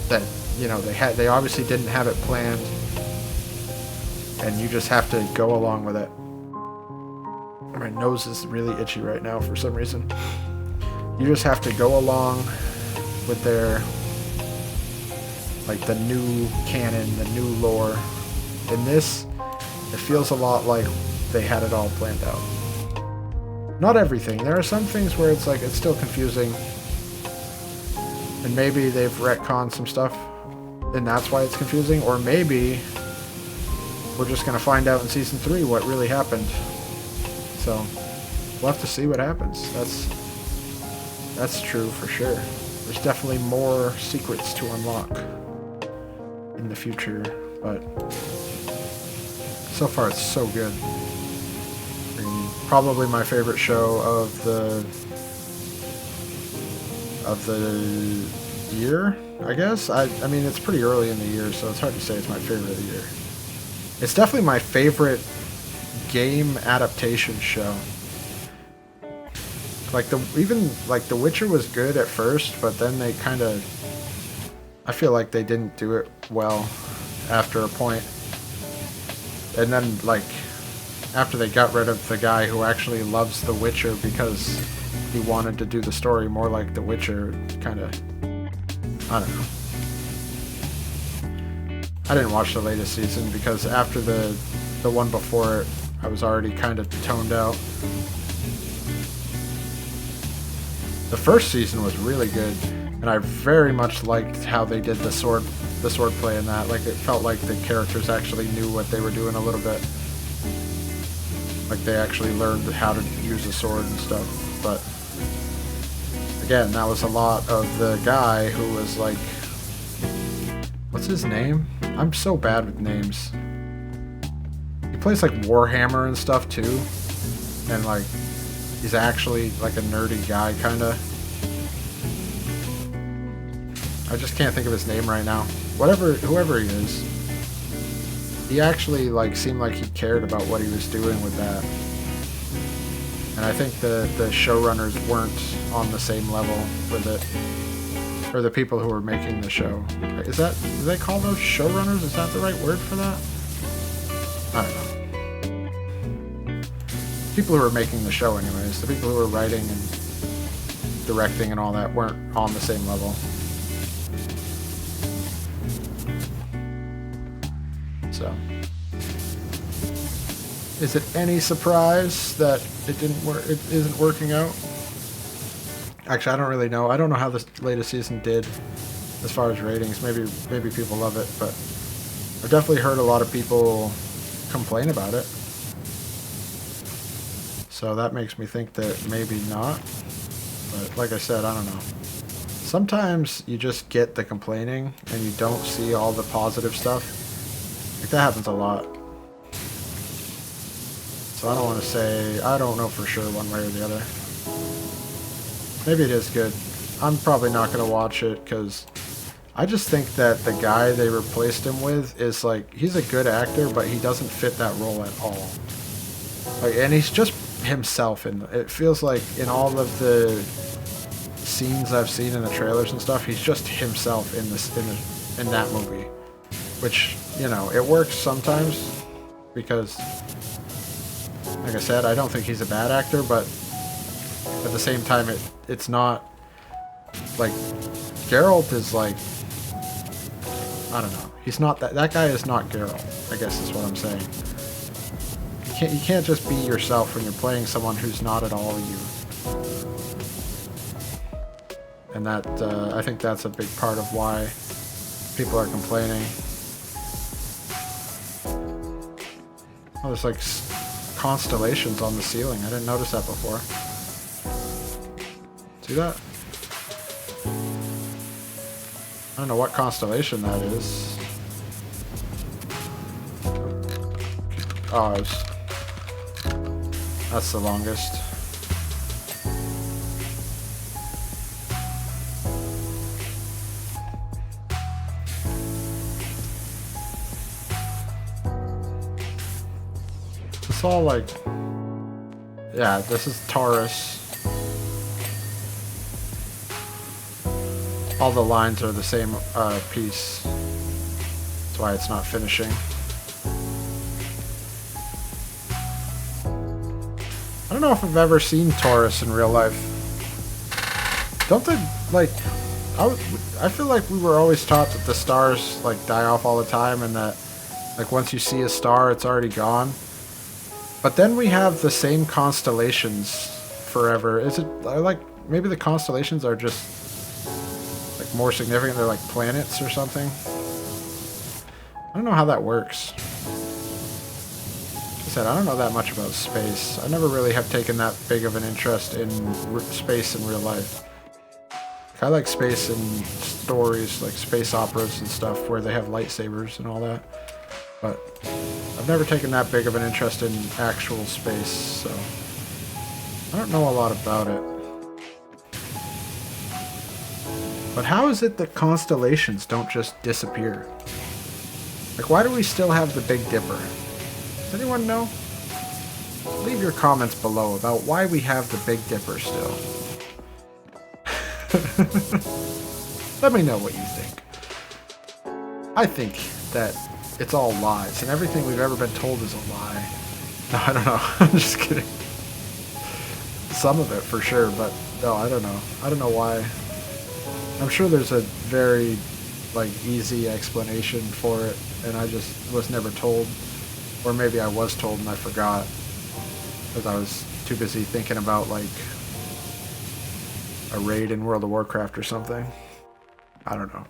that, you know, they obviously didn't have it planned, and you just have to go along with it. My nose is really itchy right now for some reason. You just have to go along with their, like the new canon, the new lore. In this, it feels a lot like they had it all planned out. Not everything. There are some things where it's like, it's still confusing. And maybe they've retconned some stuff, and that's why it's confusing. Or maybe we're just going to find out in season 3 what really happened. So, we'll have to see what happens. That's true for sure. There's definitely more secrets to unlock in the future, but so far it's so good. I mean, Probably my favorite show of the year, I guess. I mean, it's pretty early in the year, so it's hard to say it's my favorite of the year. It's definitely my favorite game adaptation show. Like even The Witcher was good at first, but then they kind of, I feel like they didn't do it well after a point. And then like after they got rid of the guy who actually loves The Witcher because he wanted to do the story more like The Witcher, kind of, I don't know. I didn't watch the latest season because after the one before it, I was already kind of toned out. The first season was really good, and I very much liked how they did the sword play in that. Like, it felt like the characters actually knew what they were doing a little bit. Like, they actually learned how to use a sword and stuff. But again, that was a lot of the guy who was like, what's his name? I'm so bad with names. He plays like Warhammer and stuff too, and like he's actually like a nerdy guy, kinda. I just can't think of his name right now. Whoever he is, he actually like seemed like he cared about what he was doing with that. And I think the showrunners weren't on the same level with it, or the people who were making the show. Do they call those showrunners? Is that the right word for that? I don't know. People who were making the show anyways. The people who were writing and directing and all that weren't on the same level. So, is it any surprise that it isn't working out? Actually, I don't really know. I don't know how this latest season did as far as ratings. Maybe people love it, but I've definitely heard a lot of people complain about it. So that makes me think that maybe not. But like I said, I don't know. Sometimes you just get the complaining and you don't see all the positive stuff. Like, that happens a lot. So I don't want to say, I don't know for sure one way or the other. Maybe it is good. I'm probably not going to watch it because I just think that the guy they replaced him with is like, he's a good actor, but he doesn't fit that role at all. Like, and he's just himself, and it feels like in all of the scenes I've seen in the trailers and stuff, he's just himself in that movie. Which, you know, it works sometimes because, like I said, I don't think he's a bad actor, but at the same time, it's not like Geralt is like, I don't know. He's not that guy is not Geralt, I guess is what I'm saying. You can't just be yourself when you're playing someone who's not at all you. And that I think that's a big part of why people are complaining. Oh, there's like constellations on the ceiling. I didn't notice that before. See that? I don't know what constellation that is. Oh, that's the longest. It's all like, yeah, this is Taurus. All the lines are the same piece. That's why it's not finishing. I don't know if I've ever seen Taurus in real life. Don't they, like, I feel like we were always taught that the stars, like, die off all the time and that, like, once you see a star, it's already gone. But then we have the same constellations forever. Is it, like, maybe the constellations are just, like, more significant? They're like planets or something? I don't know how that works. Like I said, I don't know that much about space. I never really have taken that big of an interest in space in real life. Like, I like space in stories, like space operas and stuff, where they have lightsabers and all that. But I've never taken that big of an interest in actual space, so I don't know a lot about it. But how is it that constellations don't just disappear? Like, why do we still have the Big Dipper? Does anyone know? Leave your comments below about why we have the Big Dipper still. Let me know what you think. I think that it's all lies, and everything we've ever been told is a lie. No, I don't know. I'm just kidding. Some of it for sure, but no, I don't know. I don't know why. I'm sure there's a very, like, easy explanation for it, and I just was never told. Or maybe I was told and I forgot. Because I was too busy thinking about, like, a raid in World of Warcraft or something. I don't know.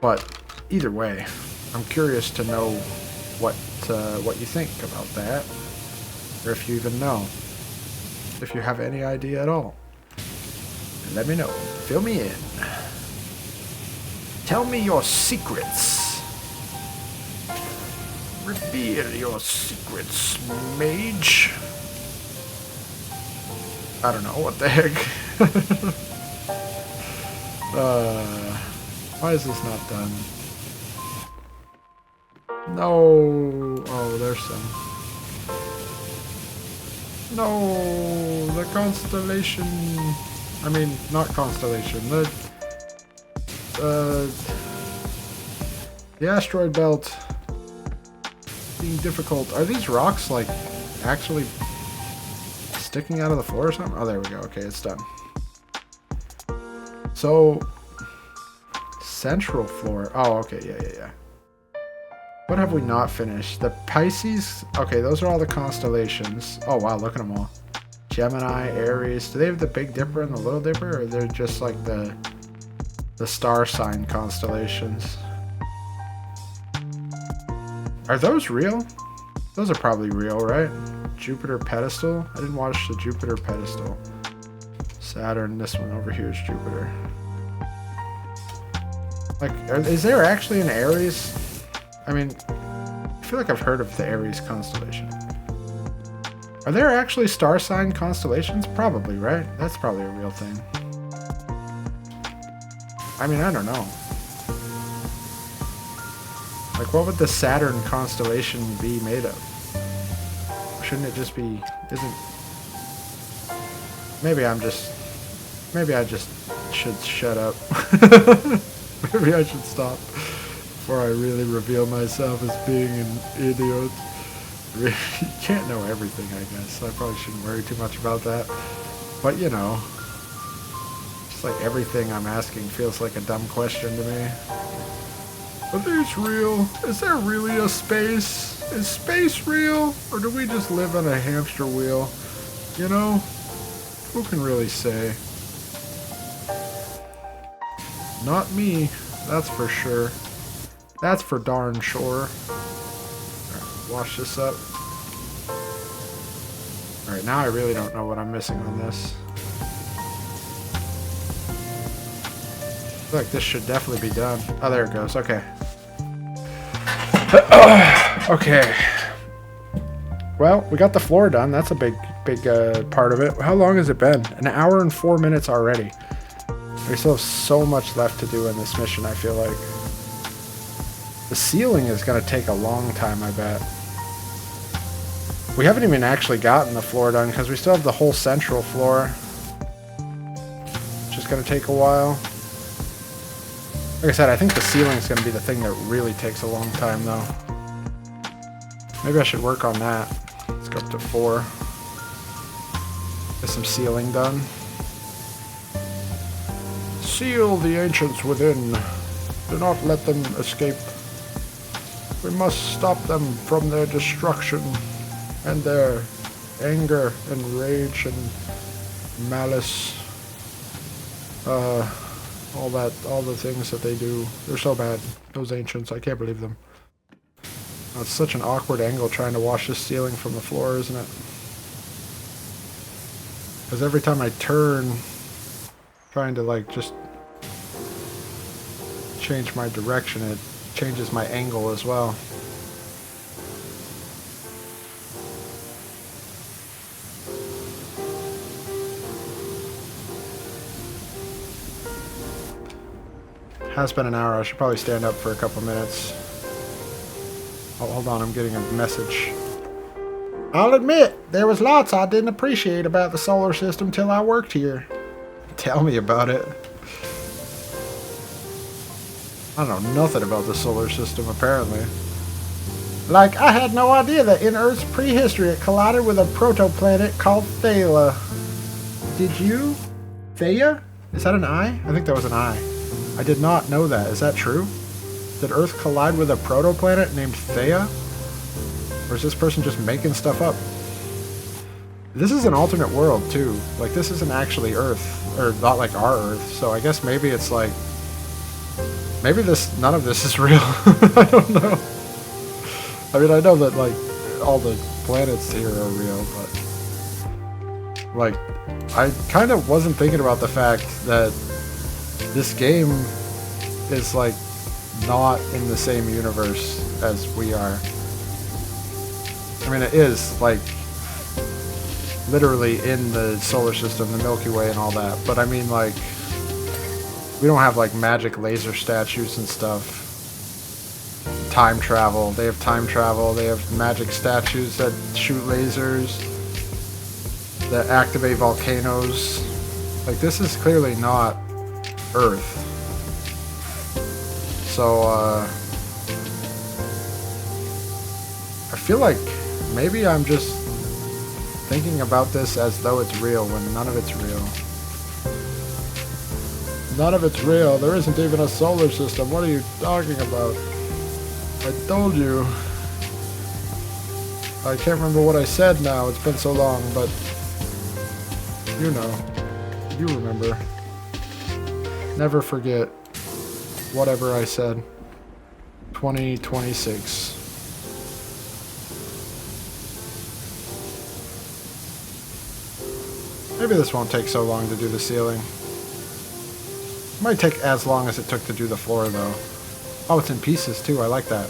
But either way, I'm curious to know what you think about that, or if you even know, if you have any idea at all. And let me know. Fill me in. Tell me your secrets. Reveal your secrets, mage. I don't know, what the heck? Why is this not done? No. Oh, there's some. No, the constellation. I mean, not constellation. The asteroid belt being difficult. Are these rocks like actually sticking out of the floor or something? Oh, there we go. Okay, it's done. So, central floor. Oh, okay. Yeah. What have we not finished? The Pisces. Okay, those are all the constellations. Oh, wow. Look at them all. Gemini, Aries. Do they have the Big Dipper and the Little Dipper? Or they're just like the star sign constellations? Are those real? Those are probably real, right? Jupiter pedestal? I didn't watch the Jupiter pedestal. Saturn, this one over here is Jupiter. Like, is there actually an Aries? I mean, I feel like I've heard of the Aries constellation. Are there actually star sign constellations? Probably, right? That's probably a real thing. I mean, I don't know. Like, what would the Saturn constellation be made of? Shouldn't it just be... Maybe I just should shut up. Maybe I should stop before I really reveal myself as being an idiot. You can't know everything, I guess, so I probably shouldn't worry too much about that. But, you know, just like everything I'm asking feels like a dumb question to me. Are these real? Is there really a space? Is space real? Or do we just live on a hamster wheel? You know? Who can really say? Not me, that's for sure. That's for darn sure. Alright, wash this up. Alright, now I really don't know what I'm missing on this. I feel like this should definitely be done. Oh, there it goes. Okay. Okay. Well, we got the floor done. That's a big part of it. How long has it been? An hour and 4 minutes already. We still have so much left to do in this mission, I feel like. The ceiling is going to take a long time, I bet. We haven't even actually gotten the floor done because we still have the whole central floor. Which is going to take a while. Like I said, I think the ceiling is going to be the thing that really takes a long time, though. Maybe I should work on that. Let's go up to 4. Get some ceiling done. Seal the ancients within. Do not let them escape. We must stop them from their destruction and their anger and rage and malice. All the things that they do. They're so bad. Those ancients, I can't believe them. Oh, it's such an awkward angle trying to wash this ceiling from the floor, isn't it? Because every time I turn, trying to like just change my direction, it changes my angle as well. Has been an hour. I should probably stand up for a couple minutes. Oh, hold on. I'm getting a message. I'll admit, there was lots I didn't appreciate about the solar system till I worked here. Tell me about it. I don't know nothing about the solar system, apparently. Like, I had no idea that in Earth's prehistory it collided with a protoplanet called Thea. Did you? Thea? Is that an I? I think that was an I. I did not know that. Is that true? Did Earth collide with a protoplanet named Thea? Or is this person just making stuff up? This is an alternate world, too. Like, this isn't actually Earth. Or not like our Earth. So I guess maybe it's like... Maybe none of this is real. I don't know. I mean, I know that, like, all the planets here are real, but... Like, I kind of wasn't thinking about the fact that this game is, like, not in the same universe as we are. I mean, it is, like, literally in the solar system, the Milky Way and all that, but I mean, like, we don't have, like, magic laser statues and stuff. Time travel. They have time travel. They have magic statues that shoot lasers, that activate volcanoes. Like, this is clearly not Earth. So, I feel like maybe I'm just thinking about this as though it's real when none of it's real. None of it's real. There isn't even a solar system. What are you talking about? I told you. I can't remember what I said now. It's been so long, but you know. You remember. Never forget whatever I said. 2026. Maybe this won't take so long to do the ceiling. It might take as long as it took to do the floor, though. Oh, it's in pieces, too. I like that.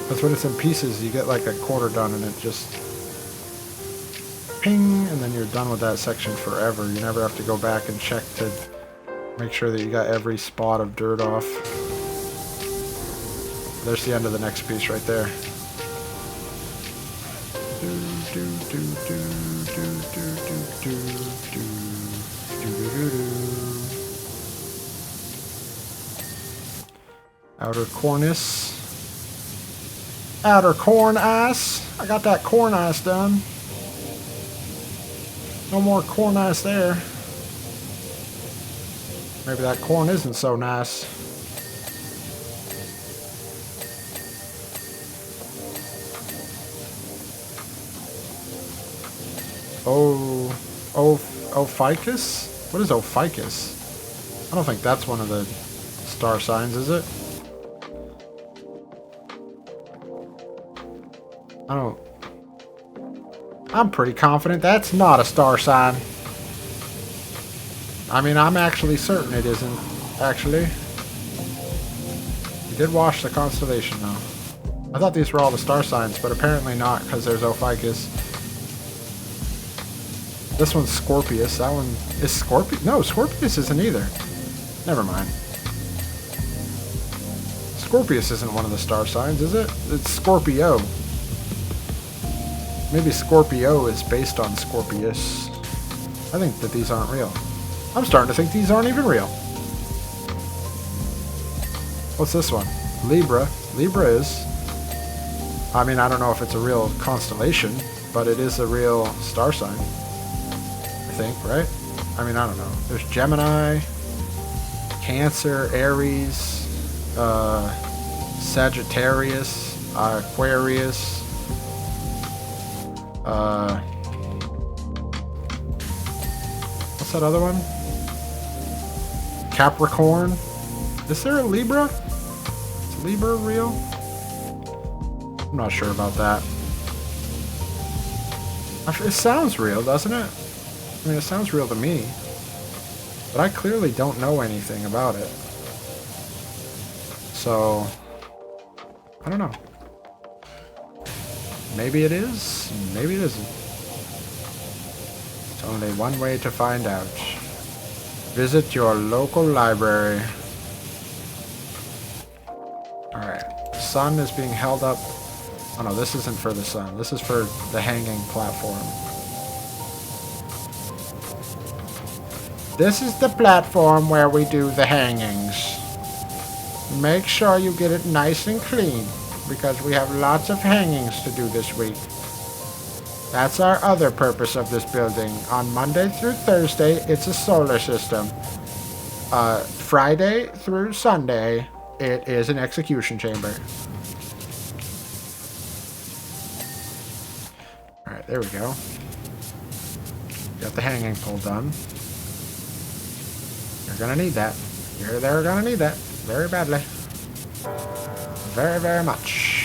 That's when it's in pieces, you get like a quarter done and it just... ping! And then you're done with that section forever. You never have to go back and check to make sure that you got every spot of dirt off. There's the end of the next piece right there. Outer cornice. Outer corn ice. I got that corn ice done. No more corn ice there. Maybe that corn isn't so nice. Ophiuchus? What is Ophiuchus? I don't think that's one of the star signs, is it? I'm pretty confident that's not a star sign. I mean, I'm actually certain it isn't, actually. We did wash the constellation, though. I thought these were all the star signs, but apparently not, because there's Ophiuchus. This one's Scorpius. That one is Scorpius. No, Scorpius isn't either. Never mind. Scorpius isn't one of the star signs, is it? It's Scorpio. Maybe Scorpio is based on Scorpius. I think that these aren't real. I'm starting to think these aren't even real. What's this one? Libra. Libra is... I mean, I don't know if it's a real constellation, but it is a real star sign. I think, right? I mean, I don't know. There's Gemini, Cancer, Aries, Sagittarius, Aquarius, what's that other one? Capricorn. Is there a Libra? Is Libra real? I'm not sure about that. It sounds real, doesn't it? I mean, it sounds real to me. But I clearly don't know anything about it. So, I don't know. Maybe it is, maybe it isn't. It's only one way to find out. Visit your local library. Alright. The sun is being held up. Oh no, this isn't for the sun. This is for the hanging platform. This is the platform where we do the hangings. Make sure you get it nice and clean, because we have lots of hangings to do this week. That's our other purpose of this building. On Monday through Thursday, it's a solar system. Friday through Sunday, it is an execution chamber. Alright, there we go. Got the hanging pole done. You're gonna need that. They're gonna need that. Very badly. Very, very much.